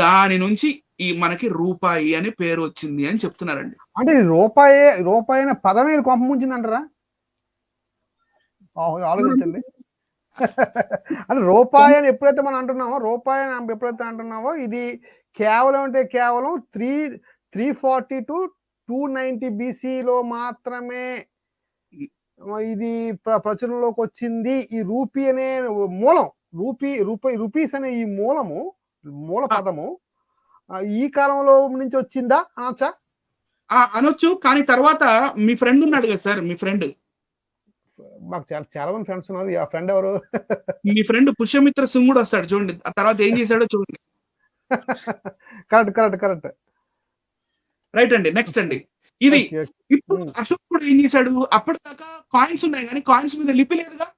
దాని నుంచి ఈ మనకి రూపాయి అనే పేరు వచ్చింది అని చెప్తున్నారండి. అంటే రూపాయి అనే పదం ఏది కొంపముంచిందంటారా? ఆలోచించండి. అంటే రూపాయి అని ఎప్పుడైతే మనం అంటున్నామో, ఇది కేవలం 340 to 290 BCలో మాత్రమే ఇది ప్రచురణలోకి వచ్చింది. ఈ రూపీ అనే మూలం, రూపీస్ అనే ఈ మూల పదము ఈ కాలంలో నుంచి వచ్చిందా అనొచ్చా? అనొచ్చు. కానీ తర్వాత మీ ఫ్రెండ్ ఉన్నాడు కదా సార్, మీ ఫ్రెండ్, మాకు చాలా మంది ఫ్రెండ్స్ ఉన్నారు. ఆ ఫ్రెండ్ ఎవరు? మీ ఫ్రెండ్ పుష్యమిత్ర సింగుడు వస్తాడు చూడండి, ఆ తర్వాత ఏం చేశాడో చూడండి. కరెక్ట్ రైట్ అండి. నెక్స్ట్ అండి, ఇది ఇప్పుడు అశోకుడు ఏం చేశాడు? అప్పటిదాకా కాయిన్స్ ఉన్నాయి కానీ కాయిన్స్ మీద లిపి లేదుగా.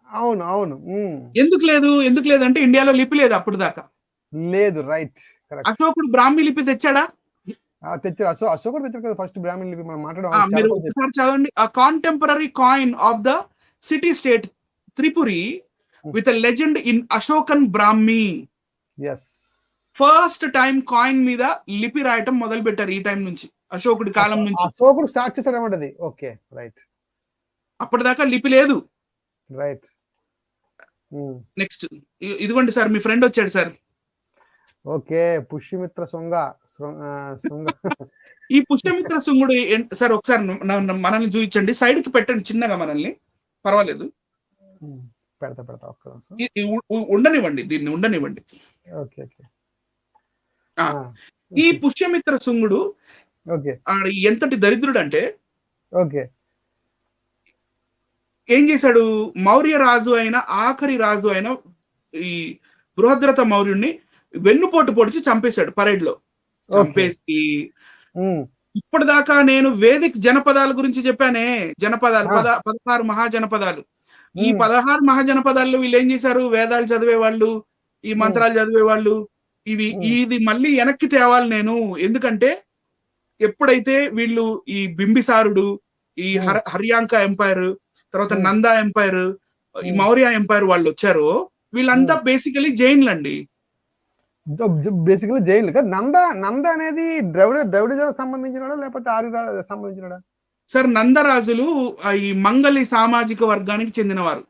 అవును. ఎందుకు లేదు అంటే ఇండియాలో లిపి లేదు అప్పటిదాకా. లేదు. రైట్. అశోకుడు బ్రాహ్మీ లిపి తెచ్చాడా? తెచ్చాడు. అశోకుడు తెచ్చాడు కదా ఫస్ట్ బ్రాహ్మీ లిపి. మనం మాట్లాడడం మీరు ఒకసారి చదవండి. A contemporary coin of the city state Tripuri with a legend in Ashokan Brahmi. Yes. First time coin మీద లిపి రాయటం మొదలు పెట్టారు ఈ టైం నుంచి, అశోకుడి కాలం నుంచి. అశోకుడు స్టార్ట్ చేశాడు. Okay, right. అప్పటిదాకా లిపి లేదు. రైట్. నెక్స్ట్ ఇదిగోండి సార్, మీ ఫ్రెండ్ వచ్చాడు సార్. ఓకే, పుష్యమిత్ర శృంగ. ఈ పుష్యమిత్ర శృంగుడు సార్ ఒకసారి మనల్ని చూపించండి, సైడ్ కి పెట్టండి చిన్నగా, మనల్ని పర్వాలేదు, పెడతా ఉండనివ్వండి, దీన్ని ఉండనివ్వండి. ఓకే. ఈ పుష్యమిత్ర శృంగుడు ఓకే ఎంతటి దరిద్రుడు అంటే ఓకే ఏం చేశాడు, మౌర్య రాజు అయిన ఆఖరి రాజు అయిన ఈ బృహద్రథ మౌర్యుడిని వెన్నుపోటు పొడిచి చంపేశాడు పరేడ్ లో. చంపేసి ఇప్పటిదాకా నేను వేదిక్ జనపదాల గురించి చెప్పానే, జనపదాలు 16 మహాజనపదాలు. ఈ 16 మహాజనపదాల్లో వీళ్ళు ఏం చేశారు, వేదాలు చదివేవాళ్ళు, ఈ మంత్రాలు చదివేవాళ్ళు, ఇది మళ్ళీ వెనక్కి తేవాలి నేను. ఎందుకంటే ఎప్పుడైతే వీళ్ళు ఈ బింబిసారుడు, ఈ హర్యాంక ఎంపైర్, తర్వాత నందా ఎంపైర్, ఈ మౌర్య ఎంపైర్ వాళ్ళు వచ్చారో వీళ్ళంతా బేసికలీ జైన్లు అండి. బేసికలీ జైన్లు. నంద అనేది ద్రవిడ సంబంధించినడా లేకపోతే ఆర్య సంబంధించినడా? సార్ నందరాజులు ఈ మంగళి సామాజిక వర్గానికి చెందినవారు.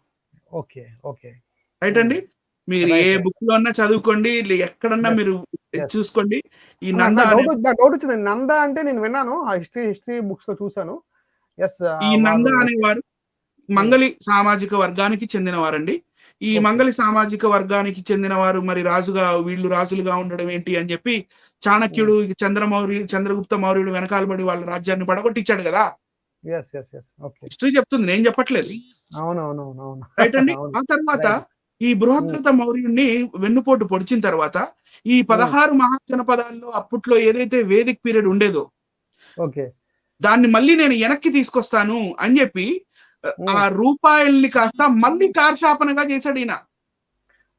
ఓకే ఓకే రైట్ అండి. మీరు ఏ బుక్ లో అన్నా చదువుకోండి, ఎక్కడన్నా మీరు చూసుకోండి. ఈ నంద డౌట్ వచ్చింది. నంద అంటే నేను విన్నాను, హిస్టరీ బుక్స్ లో చూసాను. ఈ నంద అనేవారు మంగళి సామాజిక వర్గానికి చెందినవారండి. ఈ మంగళి సామాజిక వర్గానికి చెందినవారు మరి వీళ్ళు రాజులుగా ఉండడం ఏంటి అని చెప్పి చాణక్యుడు చంద్రగుప్త మౌర్యుడు వెనకాలబడి వాళ్ళ రాజ్యాన్ని పడగొట్టించాడు కదా. హిస్టరీ చెప్తుంది, నేను చెప్పట్లేదు. రైట్ అండి. ఆ తర్వాత ఈ బృహద్రథ మౌర్యుడిని వెన్నుపోటు పొడిచిన తర్వాత ఈ 16 మహాజనపదాల్లో అప్పట్లో ఏదైతే వేదిక్ పీరియడ్ ఉండేదో దాన్ని మళ్ళీ నేను వెనక్కి తీసుకొస్తాను అని చెప్పి ఆ రూపాయల్ని కాస్త మళ్ళీ కార్షాపనగా చేశాడు ఈయన.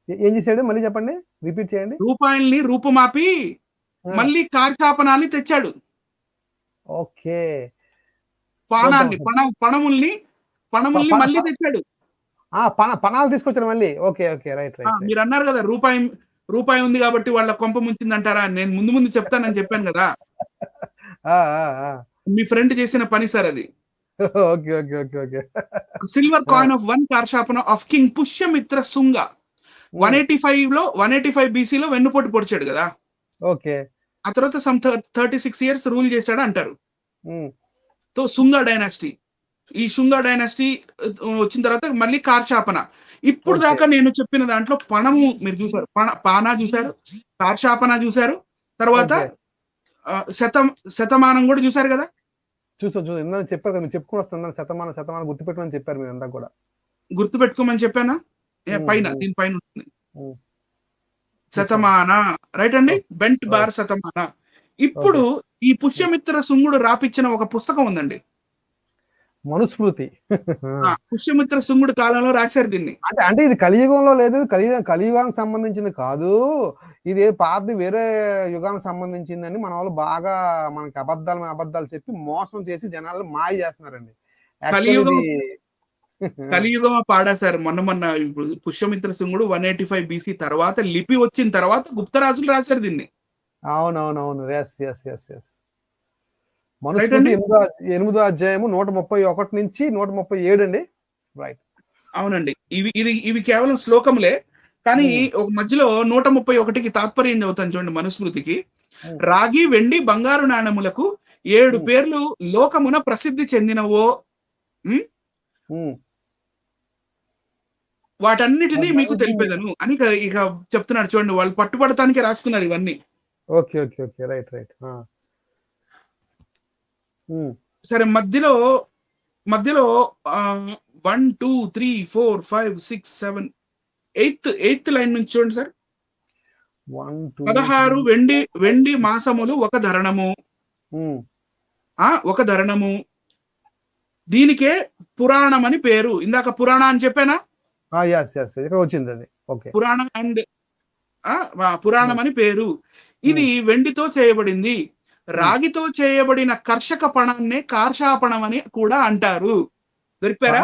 ఏం చేశాడు మళ్ళీ చెప్పండి, రిపీట్ చేయండి. రూపాయల్ని రూపుమాపి మళ్ళీ కార్షాపనాన్ని తెచ్చాడు. ఓకే. పణముల్ని మళ్ళీ తెచ్చాడు. పణాలు తీసుకొచ్చాడు మళ్ళీ. Okay okay right right. మీరు అన్నారు కదా రూపాయి ఉంది కాబట్టి వాళ్ళ కొంప ముంచిందంటారా, నేను ముందు చెప్తానని చెప్పాను కదా. మీ ఫ్రెండ్ చేసిన పని సార్ అది. Okay okay okay okay. Silver coin of 1 karshapana of king Pushyamitra Shunga 185 BC లో వెన్నుపోటు పొడిచాడు కదా. ఓకే. ఆ తర్వాత 36 years రూల్ చేశాడు అంటారు. తో శుంగ డైనాసిటీ, ఈ శుంగ డైనాసిటీ వచ్చిన తర్వాత మళ్ళీ కార్షాపన. ఇప్పుడు దాకా నేను చెప్పిన దాంట్లో పణము మీరు చూసారు, పానా చూసారు, కార్షాపన చూసారు, తర్వాత శతమానం కూడా చూసారు కదా. ఇందాక చెప్పారు కదా, మీరు చెప్పుకుని వస్తుంది శతమానం గుర్తుపెట్టుకోమని చెప్పారు మీరు అంతా కూడా. గుర్తుపెట్టుకోమని చెప్పానా? దీనిపైన ఉంటుంది శతమాన. రైట్ అండి. Bent bar Shatamana. ఇప్పుడు ఈ పుష్యమిత్ర శుంగుడు రాపిచ్చిన ఒక పుస్తకం ఉందండి, మనుస్మృతి. పుష్యమిత్ర శుంగుడు కాలంలో రాశారు దీన్ని. అంటే ఇది కలియుగంలో లేదు, కలియుగానికి సంబంధించింది కాదు, ఇది పాతది వేరే యుగానికి సంబంధించిందని మన వాళ్ళు బాగా మనకి అబద్ధాలు చెప్పి మోసం చేసి జనాలు మాయ చేస్తున్నారండి. కలియుగం పాడా సార్. మొన్న ఇప్పుడు పుష్యమిత్ర శుంగుడు 185 BC తర్వాత లిపి వచ్చిన తర్వాత గుప్తరాజులు రాశారు దీన్ని. అవునవునవును. మనుస్మృతి 8వ అధ్యాయము 131 నుంచి 137 అండి. రైట్. అవునండి. ఇవి కేవలం శ్లోకములే, కానీ ఒక మధ్యలో 131కి తాత్పర్యం చదువుతాను చూడండి. మనుస్మృతికి రాగి, వెండి, బంగారు నాణములకు 7 పేర్లు లోకమున ప్రసిద్ధి చెందినవో, వాటన్నిటినీ మీకు తెలిపేదను అని ఇక చెప్తున్నాడు చూడండి. వాళ్ళు పట్టుబడటానికి రాసుకున్నారు ఇవన్నీ. Okay okay okay right right. సరే, మధ్యలో 1 2 3 4 5 6 7 8th లైన్ నుంచి చూడండి సార్. 16 వెండి మాసములు ఒక ధరణము, దీనికే పురాణం అని పేరు. ఇందాక పురాణ అని చెప్పానా? ఇక్కడ వచ్చింది అది. ఓకే. పురాణం అని పేరు. ఇది వెండితో చేయబడింది. రాగితో చేయబడిన కర్షక పణాన్నే కార్షాపణం అని కూడా అంటారు. దొరికిపారా?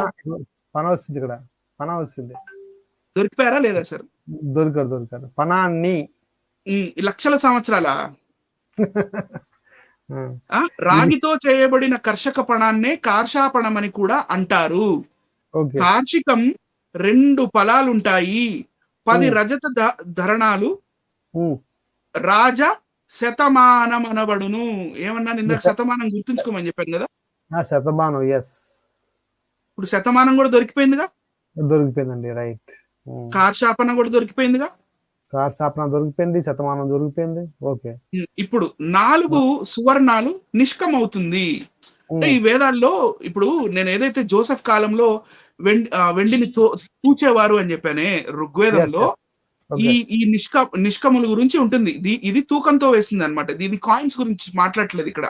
దొరికిపారా లేదా సార్? దొరికారు. పణాన్ని లక్షల సంవత్సరాల రాగితో చేయబడిన కర్షక పణాన్నే కార్షాపణం అని కూడా అంటారు. కార్షికం 2 ఫలాలుంటాయి, 10 రజత ధరణాలు, రాజ శతమానం అనబడును. ఏమన్నా ఇందాక శతమానం గుర్తుంచుకోమని చెప్పాను కదా. శతమానం. ఇప్పుడు శతమానం కూడా దొరికిపోయిందిగా. దొరికిపోయిందండి. రైట్. కార్షాపన కూడా దొరికిపోయిందిగా. కారసాపన దొరికిపోయింది, శతమానం దొరికిపోయింది. ఓకే. ఇప్పుడు 4 సువర్ణాలు నిష్కమవుతుంది. అంటే ఈ వేదాల్లో ఇప్పుడు నేను ఏదైతే జోసెఫ్ కాలంలో వెండిని తూచేవారు అని చెప్పానే, ఋగ్వేదంలో ఈ నిష్కముల గురించి ఉంటుంది. ఇది తూకంతో వేసింది అనమాట. ఇది కాయిన్స్ గురించి మాట్లాడట్లేదు ఇక్కడ.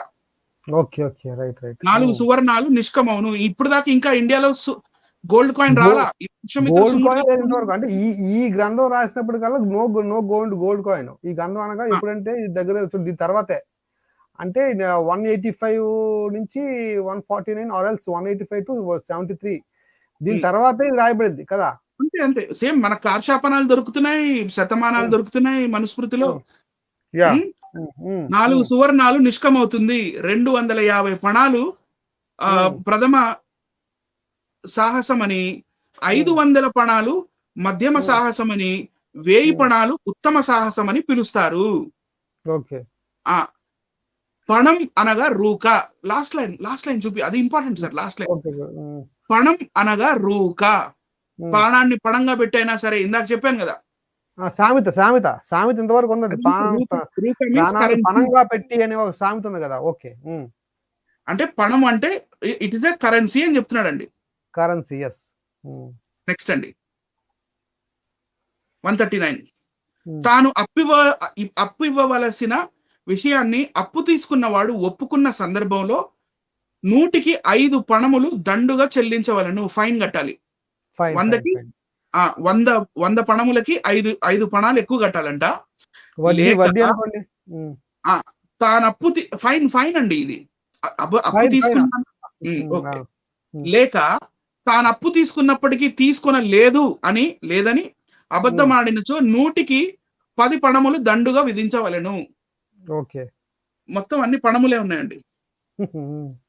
Okay okay, right right. 4 సువర్ణాలు నిష్కమవును. ఇప్పుడు దాకా ఇంకా ఇండియాలో గోల్డ్ కాయిన్ రాలా. అంటే ఈ గ్రంథం రాసినప్పుడు కల్లా నో గోల్డ్ కాయిన్. ఈ గ్రంథం అనగా ఎప్పుడంటే దగ్గర దీని తర్వాతే, అంటే 185 నుంచి 149 ఆర్ ఎల్స్ 185 to 73 దీని తర్వాతే ఇది రాయబడింది కదా. అంతే అంతే సేమ్. మన కార్షాపనాలు దొరుకుతున్నాయి, శతమానాలు దొరుకుతున్నాయి మనుస్మృతిలో. 4 సువర్ణాలు నిష్కమవుతుంది. 250 పణాలు ప్రథమ సాహసమని, 500 పణాలు మధ్యమ సాహసమని, 1000 పణాలు ఉత్తమ సాహసమని పిలుస్తారు. ఓకే. పణం అనగా రూక. లాస్ట్ లైన్ చూపి, అది ఇంపార్టెంట్ సార్. లాస్ట్ లైన్, పణం అనగా రూక. పాణాన్ని పణంగా పెట్టైనా సరే, ఇందాక చెప్పాను కదా సామెత ఇంతవరకు ఉన్నది. పణంగా పెట్టి అనే ఒక సామెత ఉంది కదా. ఓకే. అంటే పణం అంటే ఇట్ ఇస్ ఎ కరెన్సీ అని చెప్తున్నాడండి. Currency, yes. నెక్స్ట్ అండి 139. తాను అప్పు ఇవ్వవలసిన విషయాన్ని అప్పు తీసుకున్నవాడు ఒప్పుకున్న సందర్భంలో 100కి 5 పణములు దండుగా చెల్లించవలను. ఫైన్ కట్టాలి. 100కి 100 పణములకి 5 పణాలు ఎక్కువ కట్టాలంట. తాను ఫైన్ అండి ఇది. అప్పు తీసుకున్నా లేక తాను అప్పు తీసుకున్నప్పటికీ తీసుకొనలేదు లేదని అబద్ధం ఆడినచో 100కి 10 పణములు దండుగా విధించవలెను. ఓకే. మొత్తం అన్ని పణములే ఉన్నాయండి.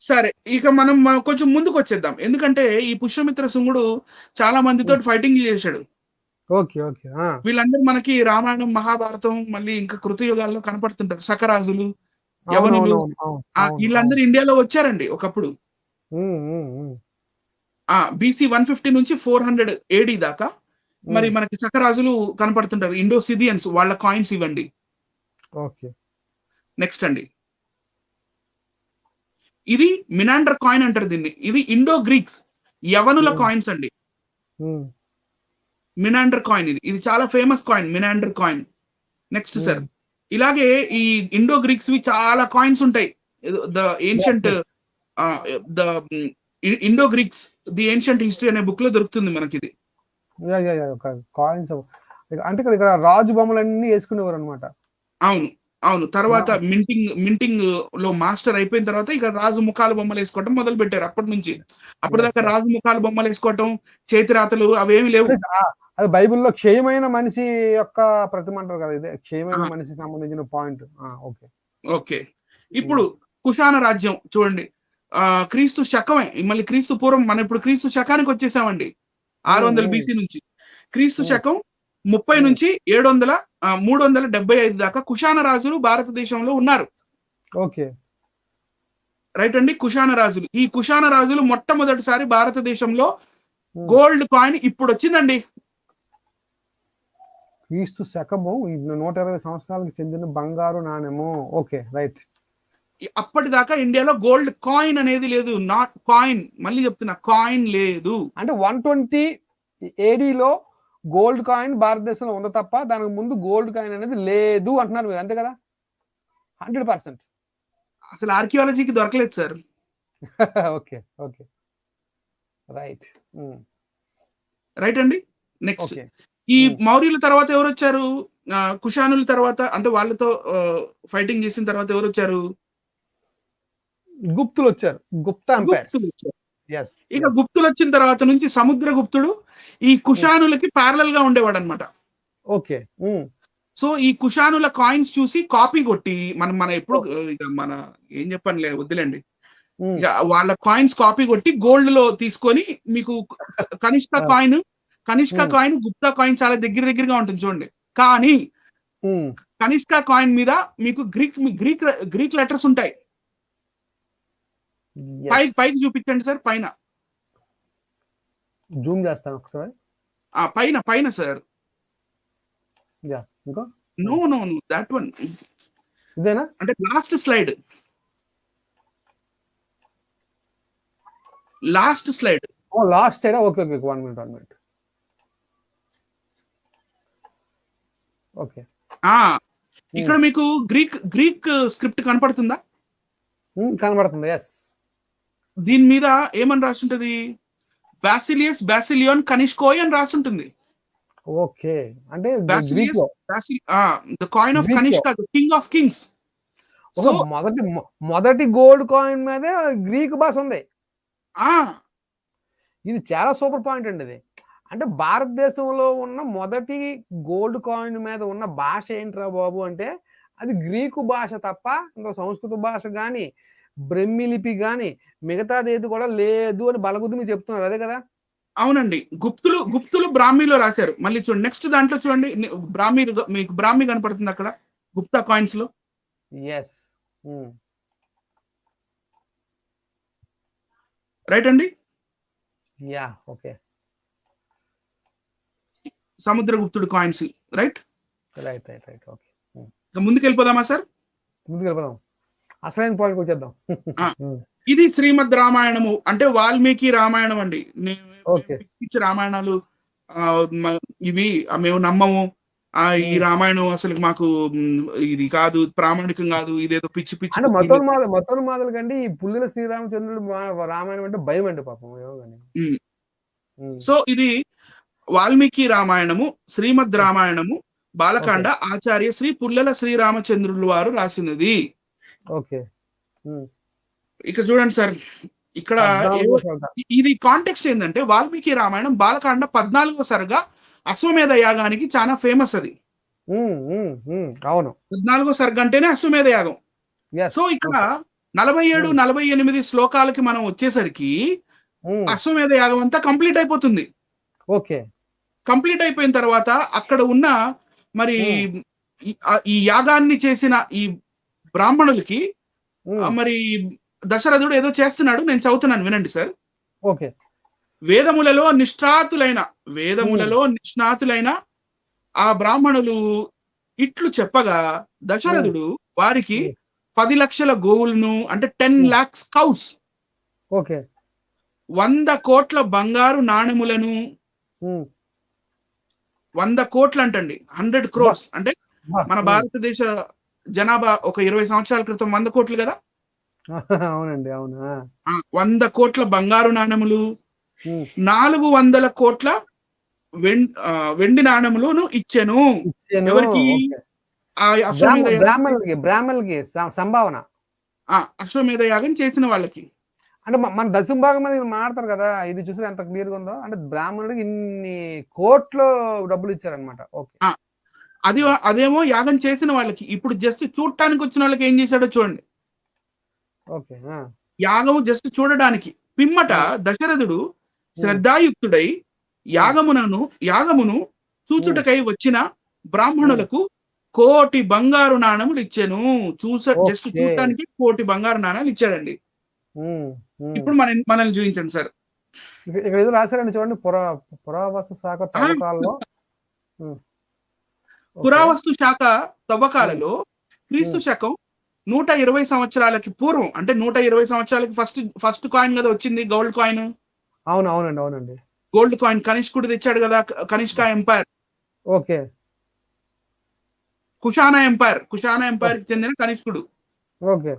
సరే, ఇక మనం కొంచెం ముందుకు వచ్చేద్దాం. ఎందుకంటే ఈ పుష్యమిత్ర శుంగుడు చాలా మందితో ఫైటింగ్ చేశాడు. Okay okay. వీళ్ళందరూ మనకి రామాయణం, మహాభారతం, మళ్ళీ ఇంకా కృతయుగాల్లో కనపడుతుంటారు. శకరాజులు, యవనులు, వీళ్ళందరూ ఇండియాలో వచ్చారండి ఒకప్పుడు. BC 150 నుంచి 400 AD దాకా మరి మనకి శకరాజులు కనపడుతుంటారు. ఇండోసిదియన్స్, వాళ్ళ కాయిన్స్ ఇవ్వండి. ఓకే. నెక్స్ట్ అండి, ఇది మినాండర్ కాయిన్ అంటారు దీన్ని. ఇది ఇండో గ్రీక్స్ యవనుల కాయిన్స్ అండి. మినాండర్ కాయిన్ ఇది చాలా famous coin, Menander coin. Next sir, ఇలాగే ఈ ఇండో గ్రీక్స్ వి చాలా కాయిన్స్ ఉంటాయి. The ancient Indo Greeks the ancient history అనే బుక్ లో దొరుకుతుంది మనకి ఇది. కాయిన్స్ అంటే ఇక్కడ రాజు బొమ్మలన్నీ వేసుకునేవారు అనమాట. అవును. తర్వాత మింటింగ్ లో మాస్టర్ అయిపోయిన తర్వాత ఇక రాజు ముఖాల బొమ్మలు వేసుకోవటం మొదలు పెట్టారు. అప్పటి నుంచి అప్పటిదాకా రాజు ముఖాల బొమ్మలు వేసుకోవటం, చేతిరాతలు అవేమి లేవు. అది బైబిల్లో క్షయమైన మనిషి యొక్క ప్రతిమ అంటారు కదా, ఇదే క్షయమైన మనిషి సంబంధించిన పాయింట్. ఓకే. ఇప్పుడు కుషాన రాజ్యం చూడండి. క్రీస్తు శకమే, మళ్ళీ క్రీస్తు పూర్వం. మనం ఇప్పుడు క్రీస్తు శకానికి వచ్చేసామండి. 600 BC నుంచి క్రీస్తు శకం 30 నుంచి 375 దాకా కుషాన రాజులు భారతదేశంలో ఉన్నారు. ఓకే, రైట్ అండి. కుషాన రాజులు, ఈ కుషాన రాజులు మొట్టమొదటిసారి భారతదేశంలో గోల్డ్ కాయిన్ ఇప్పుడు వచ్చిందండి. క్రీస్తు శకము 120 సంవత్సరాలకు చెందిన బంగారు నాణెము. Okay, right. అప్పటిదాకా ఇండియాలో గోల్డ్ కాయిన్ అనేది లేదు. నాట్ కాయిన్, మళ్ళీ చెప్తున్నా, కాయిన్ లేదు. అంటే 120 AD లో గోల్డ్ కాయిన్ భారతదేశంలో ఉంది తప్ప దానికి ముందు గోల్డ్ కాయిన్ అనేది లేదు అంటున్నారు మీరు, అంతే కదా? 100%. అసలు ఆర్కియాలజీకి దొరకలేదు sir. Okay okay, right right అండి. నెక్స్ట్, ఈ మౌర్యుల తర్వాత ఎవరు వచ్చారు? కుషానుల తర్వాత, అంటే వాళ్ళతో ఫైటింగ్ చేసిన తర్వాత ఎవరు వచ్చారు? గుప్తులు వచ్చారు. ఇక గుప్తులు వచ్చిన తర్వాత నుంచి సముద్రగుప్తుడు ఈ కుషానులకి ప్యారలల్ గా ఉండేవాడు అనమాట. ఓకే. సో ఈ కుషానుల కాయిన్స్ చూసి కాపీ కొట్టి మన ఎప్పుడు మన ఏం చెప్పనులే, వద్దులేండి, ఇక వాళ్ళ కాయిన్స్ కాపీ కొట్టి గోల్డ్ లో తీసుకొని మీకు కనిష్క కాయిన్ గుప్తా కాయిన్ చాలా దగ్గరగా ఉంటుంది చూడండి. కానీ కనిష్క కాయిన్ మీద మీకు గ్రీక్ లెటర్స్ ఉంటాయి. పైకి చూపించండి సార్, పైన జూమ్ చేస్తాను ఒకసారి. పైన సార్, ఇంకో no no no that one. ఇదేనా? అంటే last slide last side. Okay okay, 1 minute. Okay, ఇక్కడ మీకు గ్రీక్ స్క్రిప్ట్ కనపడుతుందా? కనబడుతుంది. ఎస్. దీని మీద ఏమని రాసుంటది? బాసిలియస్ బాసిలియోన్ కనిష్కోయ్ అని రాసుంటుంది. ఓకే, అంటే Basileus the coin of Kanishka, the king of kings. So మొదటి గోల్డ్ కాయిన్ మీదే గ్రీక్ భాష ఉంది. ఇది చాలా సూపర్ పాయింట్ అండి. ఇది అంటే భారతదేశంలో ఉన్న మొదటి గోల్డ్ కాయిన్ మీద ఉన్న భాష ఏంట్రా బాబు అంటే అది గ్రీకు భాష తప్ప ఇంకా సంస్కృత భాష కానీ బ్రహ్మిలిపి కానీ మిగతాది ఏది కూడా లేదు అని బలగుద్ది మీరు చెప్తున్నారు. అదే కదా? అవునండి. గుప్తులు బ్రాహ్మీలో రాశారు. మళ్ళీ చూడండి, నెక్స్ట్ దాంట్లో చూడండి, మీకు బ్రాహ్మీ కనపడుతుంది అక్కడ గుప్తా కాయిన్స్ లో. ఎస్, రైట్ అండి. Yeah, okay. సముద్రగుప్తుడు కాయిన్స్, రైట్. ఓకే, ముందుకు వెళ్ళిపోదామా సార్? ముందుకు వెళ్ళిపోదాం, అసలైన పాయింట్ వచ్చేద్దాం. ఇది శ్రీమద్ రామాయణము అంటే వాల్మీకి రామాయణం అండి. పిచ్చి రామాయణాలు ఇవి మేము నమ్మము. ఈ రామాయణం అసలు మాకు ఇది కాదు, ప్రామాణికం కాదు, ఇదేదో పిచ్చి పిచ్చి. అంటే మొత్తం మాదలు కండి ఈ పుల్లుల శ్రీరామచంద్రుడు రామాయణం అంటే భయం అండి పాపం. సో ఇది వాల్మీకి రామాయణము, శ్రీమద్ రామాయణము, బాలకాండ, ఆచార్య శ్రీ పుల్లల శ్రీరామచంద్రులు వారు రాసినది. ఓకే, ఇక చూడండి సార్, ఇక్కడ ఇది కాంటెక్స్ట్ ఏంటంటే వాల్మీకి రామాయణం బాలకాండ 14వ సర్గ అశ్వమేధ యాగానికి చాలా ఫేమస్. అది అవును, 14వ సర్గ అంటేనే అశ్వమేధ యాగం. సో ఇక్కడ 47-48 శ్లోకాలకి మనం వచ్చేసరికి అశ్వమేధ యాగం అంతా కంప్లీట్ అయిపోతుంది. ఓకే, కంప్లీట్ అయిపోయిన తర్వాత అక్కడ ఉన్న మరి ఈ యాగాన్ని చేసిన ఈ బ్రాహ్మణులకి మరి దశరథుడు ఏదో చేస్తున్నాడు. నేను చదువుతున్నాను, వినండి సార్. ఓకే. వేదములలో నిష్ణాతులైన ఆ బ్రాహ్మణులు ఇట్లు చెప్పగా దశరథుడు వారికి 10 లక్షల గోవులను అంటే 10 lakhs cows, 100 కోట్ల బంగారు నాణెములను, 100 కోట్లు అంటండి, 100 crores అంటే మన భారతదేశ జనాభా ఒక 20 సంవత్సరాల క్రితం 100 కోట్లు కదా. అవునండి, అవును. 100 కోట్ల బంగారు నాణెములు, 400 కోట్ల వెండి నాణెములను ఇచ్చెను. ఎవరికి? బ్రాహ్మణులకి సంభావన, అశ్వమేధ యాగం చేసిన వాళ్ళకి. అంటే మన దశమ భాగం మీద మాట్లాడతారు కదా, ఇది చూసారు ఎంత క్లియర్ గా ఉందో. అంటే బ్రాహ్మణుడికి ఇన్ని కోట్లు డబ్బులు ఇచ్చారనమాట. ఓకే, అదేమో యాగం చేసిన వాళ్ళకి. ఇప్పుడు జస్ట్ చూడటానికి వచ్చిన వాళ్ళకి ఏం చేశాడో చూడండి. ఓకే, యాగము జస్ట్ చూడడానికి. పిమ్మట దశరథుడు శ్రద్ధాయుక్తుడై యాగమును చూచుటకై వచ్చిన బ్రాహ్మణులకు 1 కోటి బంగారు నాణములు ఇచ్చాను. జస్ట్ చూడటానికి 1 కోటి బంగారు నాణాలు ఇచ్చాడండి. ఇప్పుడు మనల్ని చూపించండి సార్. ఇక్కడ ఏదో రాశారండి చూడండి, పురావస్తు శాఖ తవ్వకాలలో. పురావస్తు శాఖ తవ్వకాలలో క్రీస్తు శకం 120 సంవత్సరాలకి పూర్వం, అంటే 120 సంవత్సరాలకి ఫస్ట్ కాయిన్ కదా వచ్చింది, గోల్డ్ కాయిన్. అవునండి. గోల్డ్ కాయిన్ కనిష్కుడు తెచ్చాడు కదా, Kanishka empire. Okay, Kushana empire కి చెందిన కనిష్కుడు. ఓకే,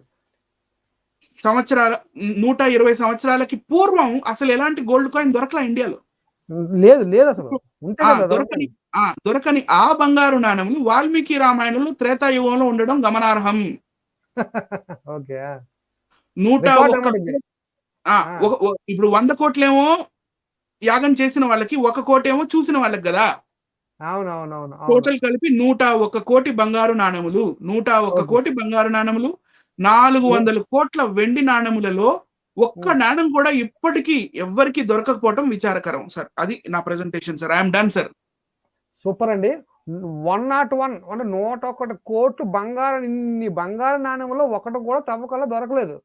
120 సంవత్సరాలకి పూర్వం అసలు ఎలాంటి గోల్డ్ కాయిన్ దొరకలా ఇండియాలో. లేదు అసలు. దొరకని ఆ బంగారు నాణెములు వాల్మీకి రామాయణంలో త్రేతాయుగంలో ఉండడం గమనార్హం. ఓకే, 101 ఇప్పుడు 100 కోట్లేమో యాగం చేసిన వాళ్ళకి, 1 కోటి ఏమో చూసిన వాళ్ళకి కదా. అవునవునవును. టోటల్ కలిపి 101 కోటి బంగారు నాణెములు, 101 కోటి బంగారు నాణెములు, 400 కోట్ల వెండి నాణెములలో ఒక్క నాణెం కూడా ఇప్పటికీ ఎవ్వరికి దొరకకపోవటం విచారకరం సార్. అది నా presentation sir. I'm done sir. Super అండి. 101 అంటే 101 కోట్లు బంగారం, ఇన్ని బంగారు నాణ్యంలో ఒకటి కూడా తవ్వకాల్లో దొరకలేదు.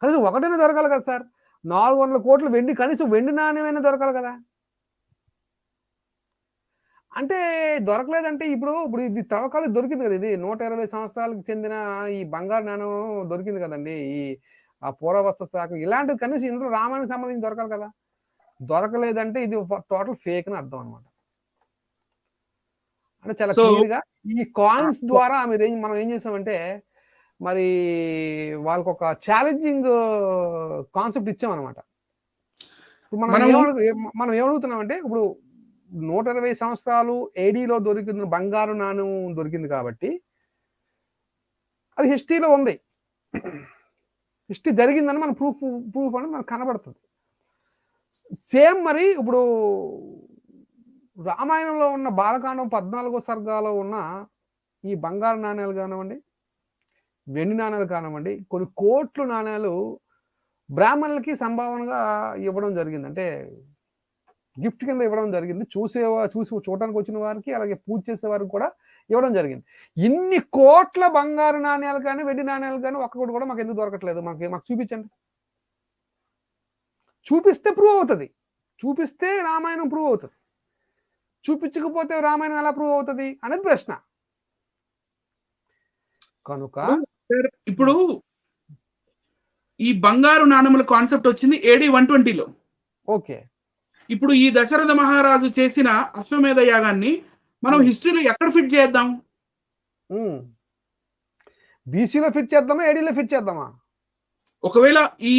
కనీసం ఒకటైనా దొరకాలి కదా సార్. 400 కోట్లు వెండి, కనీసం వెండి నాణ్యమైనా దొరకాలి కదా. అంటే దొరకలేదంటే ఇప్పుడు ఇప్పుడు ఇది తవ్వకాలు దొరికింది కదా, ఇది 120 సంవత్సరాలకు చెందిన ఈ బంగారు నాణం దొరికింది కదండి, ఈ ఆ పురావస్తు శాఖ ఇలాంటిది కనీసం ఇందులో రామాయణం సంబంధించి దొరకాలి కదా. దొరకలేదంటే ఇది టోటల్ ఫేక్ అని అర్థం అనమాట. అంటే చాలా క్లియర్ గా ఈ కాయిన్స్ ద్వారా మనం ఏం చేసామంటే మరి వాళ్ళకి ఒక ఛాలెంజింగ్ కాన్సెప్ట్ ఇచ్చామన్నమాట. మనం ఏమడుగుతున్నామంటే ఇప్పుడు 120 సంవత్సరాలు ఏడీలో దొరికిన బంగారు నాణ్యం దొరికింది కాబట్టి అది హిస్టరీలో ఉంది, హిస్టరీ జరిగిందని మన ప్రూఫ్ అనేది మనకు కనబడుతుంది. సేమ్ మరి ఇప్పుడు రామాయణంలో ఉన్న బాలకాండం 14వ సర్గాలో ఉన్న ఈ బంగారు నాణ్యాలు కానివ్వండి, వెండి నాణ్యాలు కానివ్వండి, కొన్ని కోట్ల నాణ్యాలు బ్రాహ్మణులకి సంభావనగా ఇవ్వడం జరిగింది, అంటే గిఫ్ట్ కింద ఇవ్వడం జరిగింది. చూడటానికి వచ్చిన వారికి అలాగే పూజ చేసే వారికి కూడా ఇవ్వడం జరిగింది. ఇన్ని కోట్ల బంగారు నాణ్యాలు కానీ వెండి నాణ్యాలు కానీ ఒక్కటి కూడా మాకు ఎందుకు దొరకట్లేదు? మాకు చూపించండి. చూపిస్తే ప్రూవ్ అవుతుంది, చూపిస్తే రామాయణం ప్రూవ్ అవుతుంది, చూపించకపోతే రామాయణం ఎలా ప్రూవ్ అవుతుంది అనేది ప్రశ్న. కనుక ఇప్పుడు ఈ బంగారు నాణముల కాన్సెప్ట్ వచ్చింది AD 120లో. ఓకే, ఇప్పుడు ఈ దశరథ మహారాజు చేసిన అశ్వమేధ యాగాన్ని మనం హిస్టరీలో ఎక్కడ ఫిట్ చేద్దాం? బీసీలో ఫిట్ చేద్దామా, ఏడీలో ఫిట్ చేద్దామా? ఒకవేళ ఈ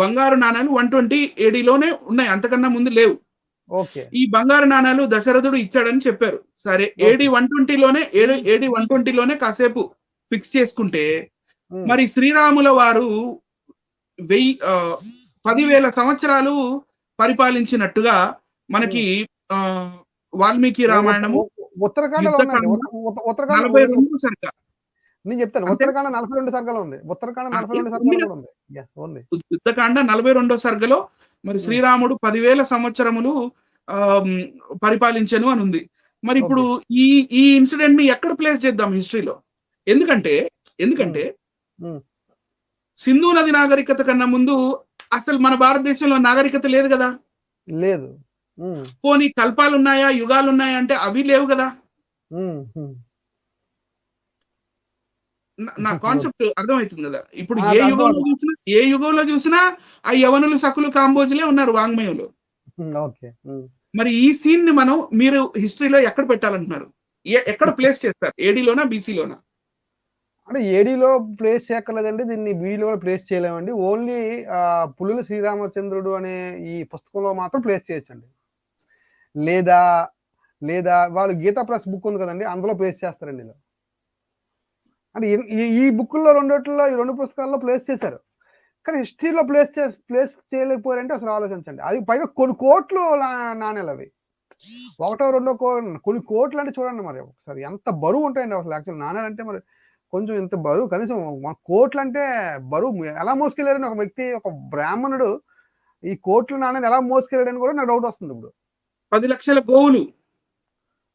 బంగారు నాణాలు 120 ADలోనే ఉన్నాయి, అంతకన్నా ముందు లేవు. ఓకే, ఈ బంగారు నాణాలు దశరథుడు ఇచ్చాడని చెప్పారు. సరే, AD 120లోనే కాసేపు ఫిక్స్ చేసుకుంటే మరి శ్రీరాముల వారు 10,000 సంవత్సరాలు పరిపాలించినట్టుగా మనకి వాల్మీకి రామాయణము ఉత్తరాఖండలో సర్గ, నేను చెప్తాను, ఉత్తరాఖండ 42 సర్గలో ఉంది. ఉత్తరాఖండ 42 సర్గలో ఉంది. యుద్ధకాండ 42వ సర్గలో మరి శ్రీరాముడు 10,000 సంవత్సరములు పరిపాలించను అని ఉంది. మరి ఇప్పుడు ఈ ఇన్సిడెంట్ ని ఎక్కడ ప్లేస్ చేద్దాం హిస్టరీలో? ఎందుకంటే సింధు నది నాగరికత కన్నా ముందు అసలు మన భారతదేశంలో నాగరికత లేదు కదా. లేదు. పోనీ కల్పాలు ఉన్నాయా, యుగాలు ఉన్నాయా అంటే అవి లేవు కదా. నా కాన్సెప్ట్ అర్థమవుతుంది కదా. ఇప్పుడు ఏ యుగంలో చూసినా ఆ యవనులు, సకులు, కాంబోజులే ఉన్నారు వాంగ్మయంలో. మరి ఈ సీన్ ని మీరు హిస్టరీలో ఎక్కడ పెట్టాలంటున్నారు? ఎక్కడ ప్లేస్ చేస్తారు? ఏడీలోనా, బీసీలోనా? అంటే ఏడీలో ప్లేస్ చేయక్కర్లేదండి, దీన్ని బీడీలో ప్లేస్ చేయలేమండి. ఓన్లీ పులుల శ్రీరామచంద్రుడు అనే ఈ పుస్తకంలో మాత్రం ప్లేస్ చేయొచ్చండి. లేదా వాళ్ళు గీతా ప్రెస్ బుక్ ఉంది కదండి, అందులో ప్లేస్ చేస్తారండి. ఇలా అంటే ఈ బుక్లో ఈ 2 పుస్తకాల్లో ప్లేస్ చేశారు, కానీ హిస్టరీలో ప్లేస్ చేయలేకపోయారంటే అసలు ఆలోచించండి. అది పైగా కొన్ని కోట్లు నాణ్యాలు అవి, 1, 2 కొన్ని కోట్లు అంటే చూడండి మరి ఒకసారి ఎంత బరువు ఉంటాయండి అసలు. యాక్చువల్ నాణ్యాలు అంటే మరి కొంచెం ఇంత బరువు, కనీసం కోట్లు అంటే బరువు ఎలా మోసుకెళ్ళారని ఒక వ్యక్తి, ఒక బ్రాహ్మణుడు ఈ కోట్ల నాణ్యాలు ఎలా మోసుకెళ్ళాడని కూడా నాకు డౌట్ వస్తుంది. ఇప్పుడు 10 లక్షల గోవులు,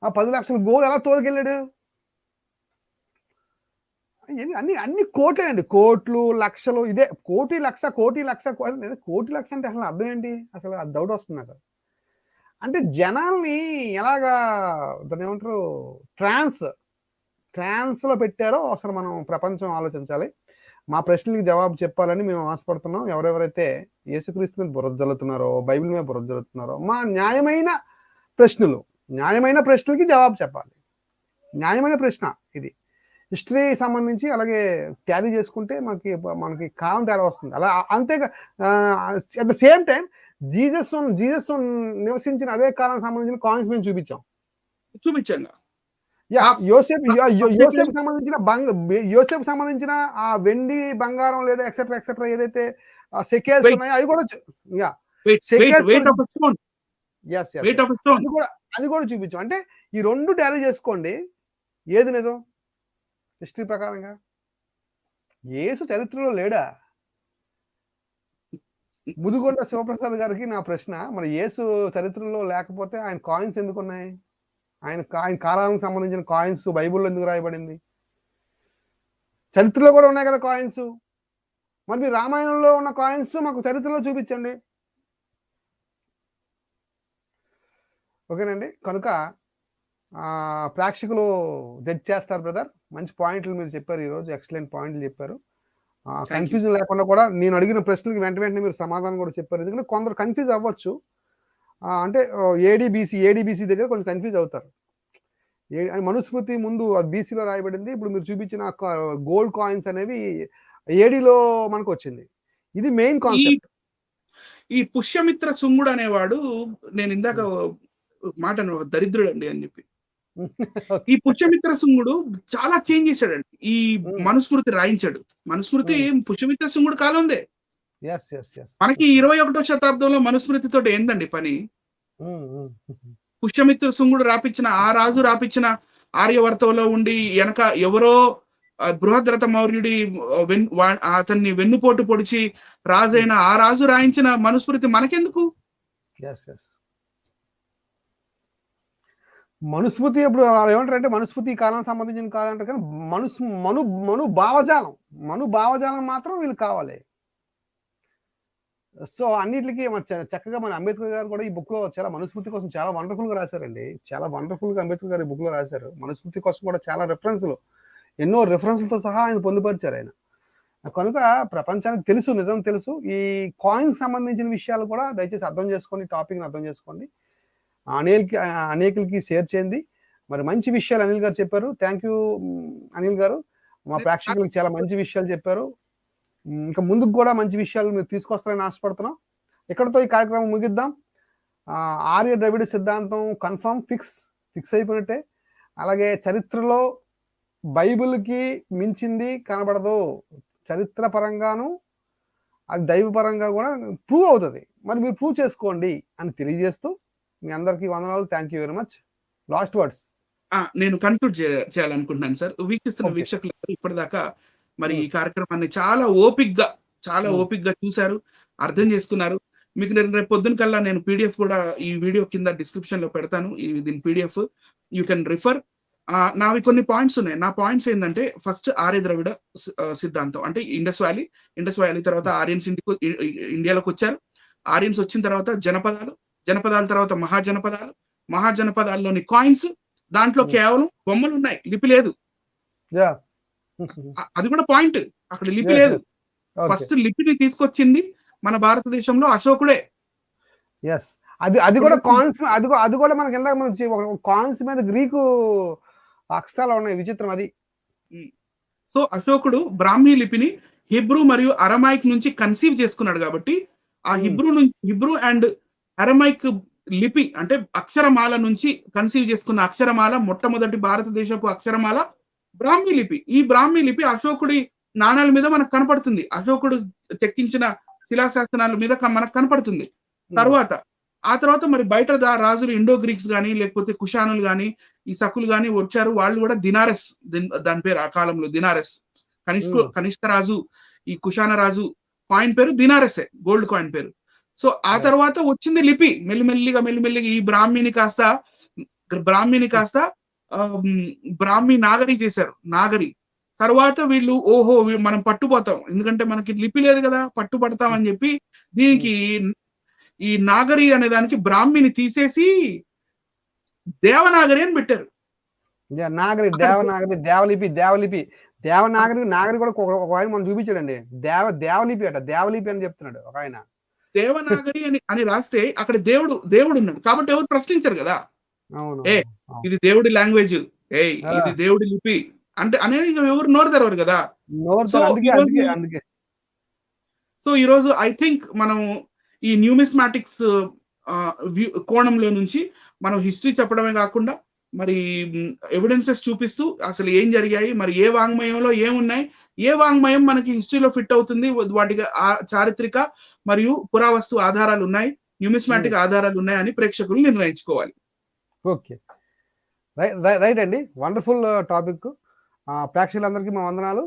ఆ 10 లక్షల గోవులు ఎలా తోలుకెళ్ళాడు? అన్ని కోట్లే అండి, కోట్లు, లక్షలు. ఇదే కోటి లక్ష అంటే అసలు అర్థం ఏంటి? అసలు అది డౌట్ వస్తుంది నాకు. అంటే జనాల్ని ఎలాగా దాన్ని ఏమంటారు, ట్రాన్స్ లో పెట్టారో అసలు మనం ప్రపంచం ఆలోచించాలి. మా ప్రశ్నలకు జవాబు చెప్పాలని మేము ఆశపడుతున్నాం. ఎవరెవరైతే యేసుక్రీస్తు మీద బురద జల్లుతున్నారో, బైబిల్ మీద బురద జల్లుతున్నారో, మా న్యాయమైన ప్రశ్నలకి జవాబు చెప్పాలి. న్యాయమైన ప్రశ్న ఇది. హిస్టరీ సంబంధించి అలాగే క్యారీ చేసుకుంటే మనకి కాలం తేడా వస్తుంది. అలా అంతేగా at the same time Jesus నివసించిన అదే కాలం సంబంధించిన కాయిన్స్ మేము చూపించాం. యోసేపు సంబంధించిన ఆ వెండి, బంగారం లేదా ఎక్సెట్రా ఏదైతే సెకేల్స్ ఉన్నాయో అవి కూడా అది కూడా చూపించాం. అంటే ఈ 2 టాలీ చేసుకోండి, ఏది నిజం హిస్టరీ ప్రకారంగా? యేసు చరిత్రలో లేడా? ముదిగొండ శివప్రసాద్ గారికి నా ప్రశ్న, మరి యేసు చరిత్రలో లేకపోతే ఆయన కాయిన్స్ ఎందుకు ఉన్నాయి? ఆయన కాలానికి సంబంధించిన కాయిన్స్ బైబిల్లో ఎందుకు రాయబడింది? చరిత్రలో కూడా ఉన్నాయి కదా కాయిన్స్. మరి మీ రామాయణంలో ఉన్న కాయిన్స్ మాకు చరిత్రలో చూపించండి. ఓకేనండి. కనుక ప్రేక్షకులు జడ్జ్ చేస్తారు బ్రదర్. మంచి పాయింట్లు మీరు చెప్పారు ఈరోజు, ఎక్సలెంట్ పాయింట్లు చెప్పారు. కన్ఫ్యూజన్ లేకుండా కూడా నేను అడిగిన ప్రశ్నలకు వెంటనే మీరు సమాధానం కూడా చెప్పారు. ఎందుకంటే కొందరు కన్ఫ్యూజ్ అవ్వచ్చు. అంటే ఏడీబీసీ దగ్గర కొంచెం కన్ఫ్యూజ్ అవుతారు. మనుస్మృతి ముందు అది బీసీలో రాయబడింది. ఇప్పుడు మీరు చూపించిన గోల్డ్ కాయిన్స్ అనేవి ఏడీలో మనకు వచ్చింది. ఇది మెయిన్ కాన్సెప్ట్. ఈ పుష్యమిత్ర శుంగుడు అనేవాడు, నేను ఇందాక మాట దరిద్రుడు అండి అని చెప్పి, ఈ పుష్యమిత్ర శుంగుడు చాలా చేంజ్ చేశాడండి. ఈ మనుస్మృతి రాయించాడు. మనుస్మృతి పుష్యమిత్ర శుంగుడు కాలందే. మనకి 21వ శతాబ్దంలో మనుస్మృతితో ఏందండి పని? పుష్యమిత్ర శుంగుడు రాపించిన రాజు రాపించిన ఆర్యవర్తంలో ఉండి వెనక ఎవరో బృహద్రథ మౌర్యుడి అతన్ని వెన్నుపోటు పొడిచి రాజైన ఆ రాజు రాయించిన మనుస్మృతి మనకెందుకు? మనుస్మృతి ఇప్పుడు ఏమంటారంటే మనుస్మృతి కాలానికి సంబంధించిన కాదంటే కానీ మను భావజాలం మాత్రం వీళ్ళు కావాలి. సో అన్నిటికీ చక్కగా మన అంబేద్కర్ గారు కూడా ఈ బుక్ లో చాలా మనుస్మృతి కోసం చాలా వండర్ఫుల్ గా రాశారండి. చాలా వండర్ఫుల్ గా అంబేద్కర్ గారు ఈ బుక్ లో రాశారు. మనుస్మృతి కోసం కూడా చాలా ఎన్నో రెఫరెన్స్లతో సహా ఆయన పొందుపరిచారు ఆయన. కనుక ప్రపంచానికి తెలుసు, నిజం తెలుసు. ఈ కాయిన్స్ సంబంధించిన విషయాలు కూడా దయచేసి అర్థం చేసుకోండి, టాపిక్ అర్థం చేసుకోండి, అనేకులకి షేర్ చేయండి. మరి మంచి విషయాలు అనిల్ గారు చెప్పారు. థ్యాంక్ యూ అనిల్ గారు. మా ప్రేక్షకులకు చాలా మంచి విషయాలు చెప్పారు. ఇంకా ముందుకు కూడా మంచి విషయాలు మీరు తీసుకొస్తారని ఆశపడుతున్నాం. ఇక్కడతో ఈ కార్యక్రమం ముగిద్దాం. ఆర్య ద్రవిడ సిద్ధాంతం కన్ఫర్మ్ ఫిక్స్ అయిపోయినట్టే. అలాగే చరిత్రలో బైబిల్కి మించింది కనబడదు. చరిత్ర పరంగాను అది దైవ పరంగా కూడా ప్రూవ్ అవుతుంది. మరి మీరు ప్రూవ్ చేసుకోండి అని తెలియజేస్తూ మీ అందరికీ వందనాలు. Thank you very much. Last words. నేను కన్క్లూడ్ చేయాలనుకుంటున్నాను సార్. వీక్షిస్తున్న వీక్షకులు ఇప్పటిదాకా మరి ఈ కార్యక్రమాన్ని చాలా ఓపిక్గా చూశారు, అర్థం చేసుకున్నారు. మీకు నేను రేపు పొద్దున కల్లా నేను PDF కూడా ఈ వీడియో కింద డిస్క్రిప్షన్ లో పెడతాను. దీని PDF యూ కెన్ రిఫర్. నావి కొన్ని పాయింట్స్ ఉన్నాయి. నా పాయింట్స్ ఏంటంటే, ఫస్ట్ ఆర్య ద్రవిడ సిద్ధాంతం అంటే ఇండస్ వ్యాలీ తర్వాత ఆర్యన్స్ ఇండియాలోకి వచ్చారు. ఆర్యన్స్ వచ్చిన తర్వాత జనపదాల తర్వాత మహాజనపదాల్లోని కాయిన్స్, దాంట్లో కేవలం బొమ్మలు ఉన్నాయి, లిపి లేదు. అది కూడా పాయింట్. అక్కడ లిపి లేదు. ఫస్ట్ లిపిని తీసుకొచ్చింది మన భారతదేశంలో అశోకుడే. అది కూడా కాయిన్స్, అది కూడా మనకి కాయిన్స్ మీద గ్రీకు అక్షరాలు ఉన్నాయి. విచిత్రం అది. సో అశోకుడు బ్రాహ్మీ లిపిని హిబ్రూ మరియు అరమైక్ నుంచి కన్సీవ్ చేసుకున్నాడు కాబట్టి ఆ హిబ్రూ అండ్ అరమైక్ లిపి అంటే అక్షరమాల నుంచి కన్సీవ్ చేసుకున్న అక్షరమాల, మొట్టమొదటి భారతదేశపు అక్షరమాల బ్రాహ్మీ లిపి. ఈ బ్రాహ్మీ లిపి అశోకుడి నాణాల మీద మనకు కనపడుతుంది. అశోకుడు చెక్కించిన శిలాశాసనాల మీద మనకు కనపడుతుంది. ఆ తర్వాత మరి బయట రాజులు ఇండో గ్రీక్స్ గానీ లేకపోతే కుషానులు గానీ ఈ సకులు గానీ వచ్చారు. వాళ్ళు కూడా దినారెస్, దాని పేరు ఆ కాలంలో దినారెస్. కనిష్క రాజు, ఈ కుషాన రాజు కాయిన్ పేరు దినారెస్, గోల్డ్ కాయిన్ పేరు. సో ఆ తర్వాత వచ్చింది లిపి. మెల్లిమెల్లిగా ఈ బ్రాహ్మీని కాస్త బ్రాహ్మీ నాగరి చేశారు. తర్వాత వీళ్ళు మనం పట్టుపోతాం, ఎందుకంటే మనకి లిపి లేదు కదా, పట్టుపడతాం అని చెప్పి దీనికి ఈ నాగరి అనే దానికి బ్రాహ్మీని తీసేసి దేవనాగరి అని పెట్టారు. నాగరి కూడా ఒక ఆయన మనం చూపించాడండి. దేవలిపి అని చెప్తున్నాడు ఒక ఆయన. దేవనాగరి అని రాస్తే అక్కడ దేవుడు ఉన్నాడు కాబట్టి ఎవరు ప్రశ్నించారు కదా. ఇది దేవుడి లాంగ్వేజ్, ఇది దేవుడి లిపి అంటే అనేది ఎవరు నోరు తెరవరు కదా. సో ఈరోజు ఐ థింక్ మనం ఈ న్యూమిస్మాటిక్స్ కోణంలో నుంచి మనం హిస్టరీ చెప్పడమే కాకుండా మరి ఎవిడెన్సెస్ చూపిస్తూ అసలు ఏం జరిగాయి, మరి ఏ వాంగ్మయంలో ఏమున్నాయి, ఏ వాంగ్మయం మనకి హిస్టరీలో ఫిట్ అవుతుంది, వాటికి చారిత్రక మరియు పురావస్తు ఆధారాలు ఉన్నాయి, న్యూమిస్మాటిక్ ఆధారాలు ఉన్నాయి అని ప్రేక్షకులు నిర్ణయించుకోవాలి. ఓకే, రైట్ అండి. Wonderful topic. ప్రేక్షకులందరికీ మా వందనాలు.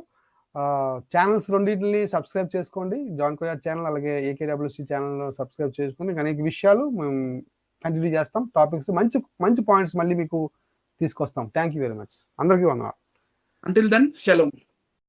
ఛానల్స్ రెండింటిని సబ్స్క్రైబ్ చేసుకోండి. జాన్ కోయార్ ఛానల్ అలాగే AKWC ఛానల్ సబ్స్క్రైబ్ చేసుకుని అనేక విషయాలు మేము కంటిన్యూ చేస్తాం. టాపిక్స్ మంచి పాయింట్స్ మళ్ళీ మీకు తీసుకొస్తాం. Thank you very much. అందరికీ వందనాలు. Until then, shalom.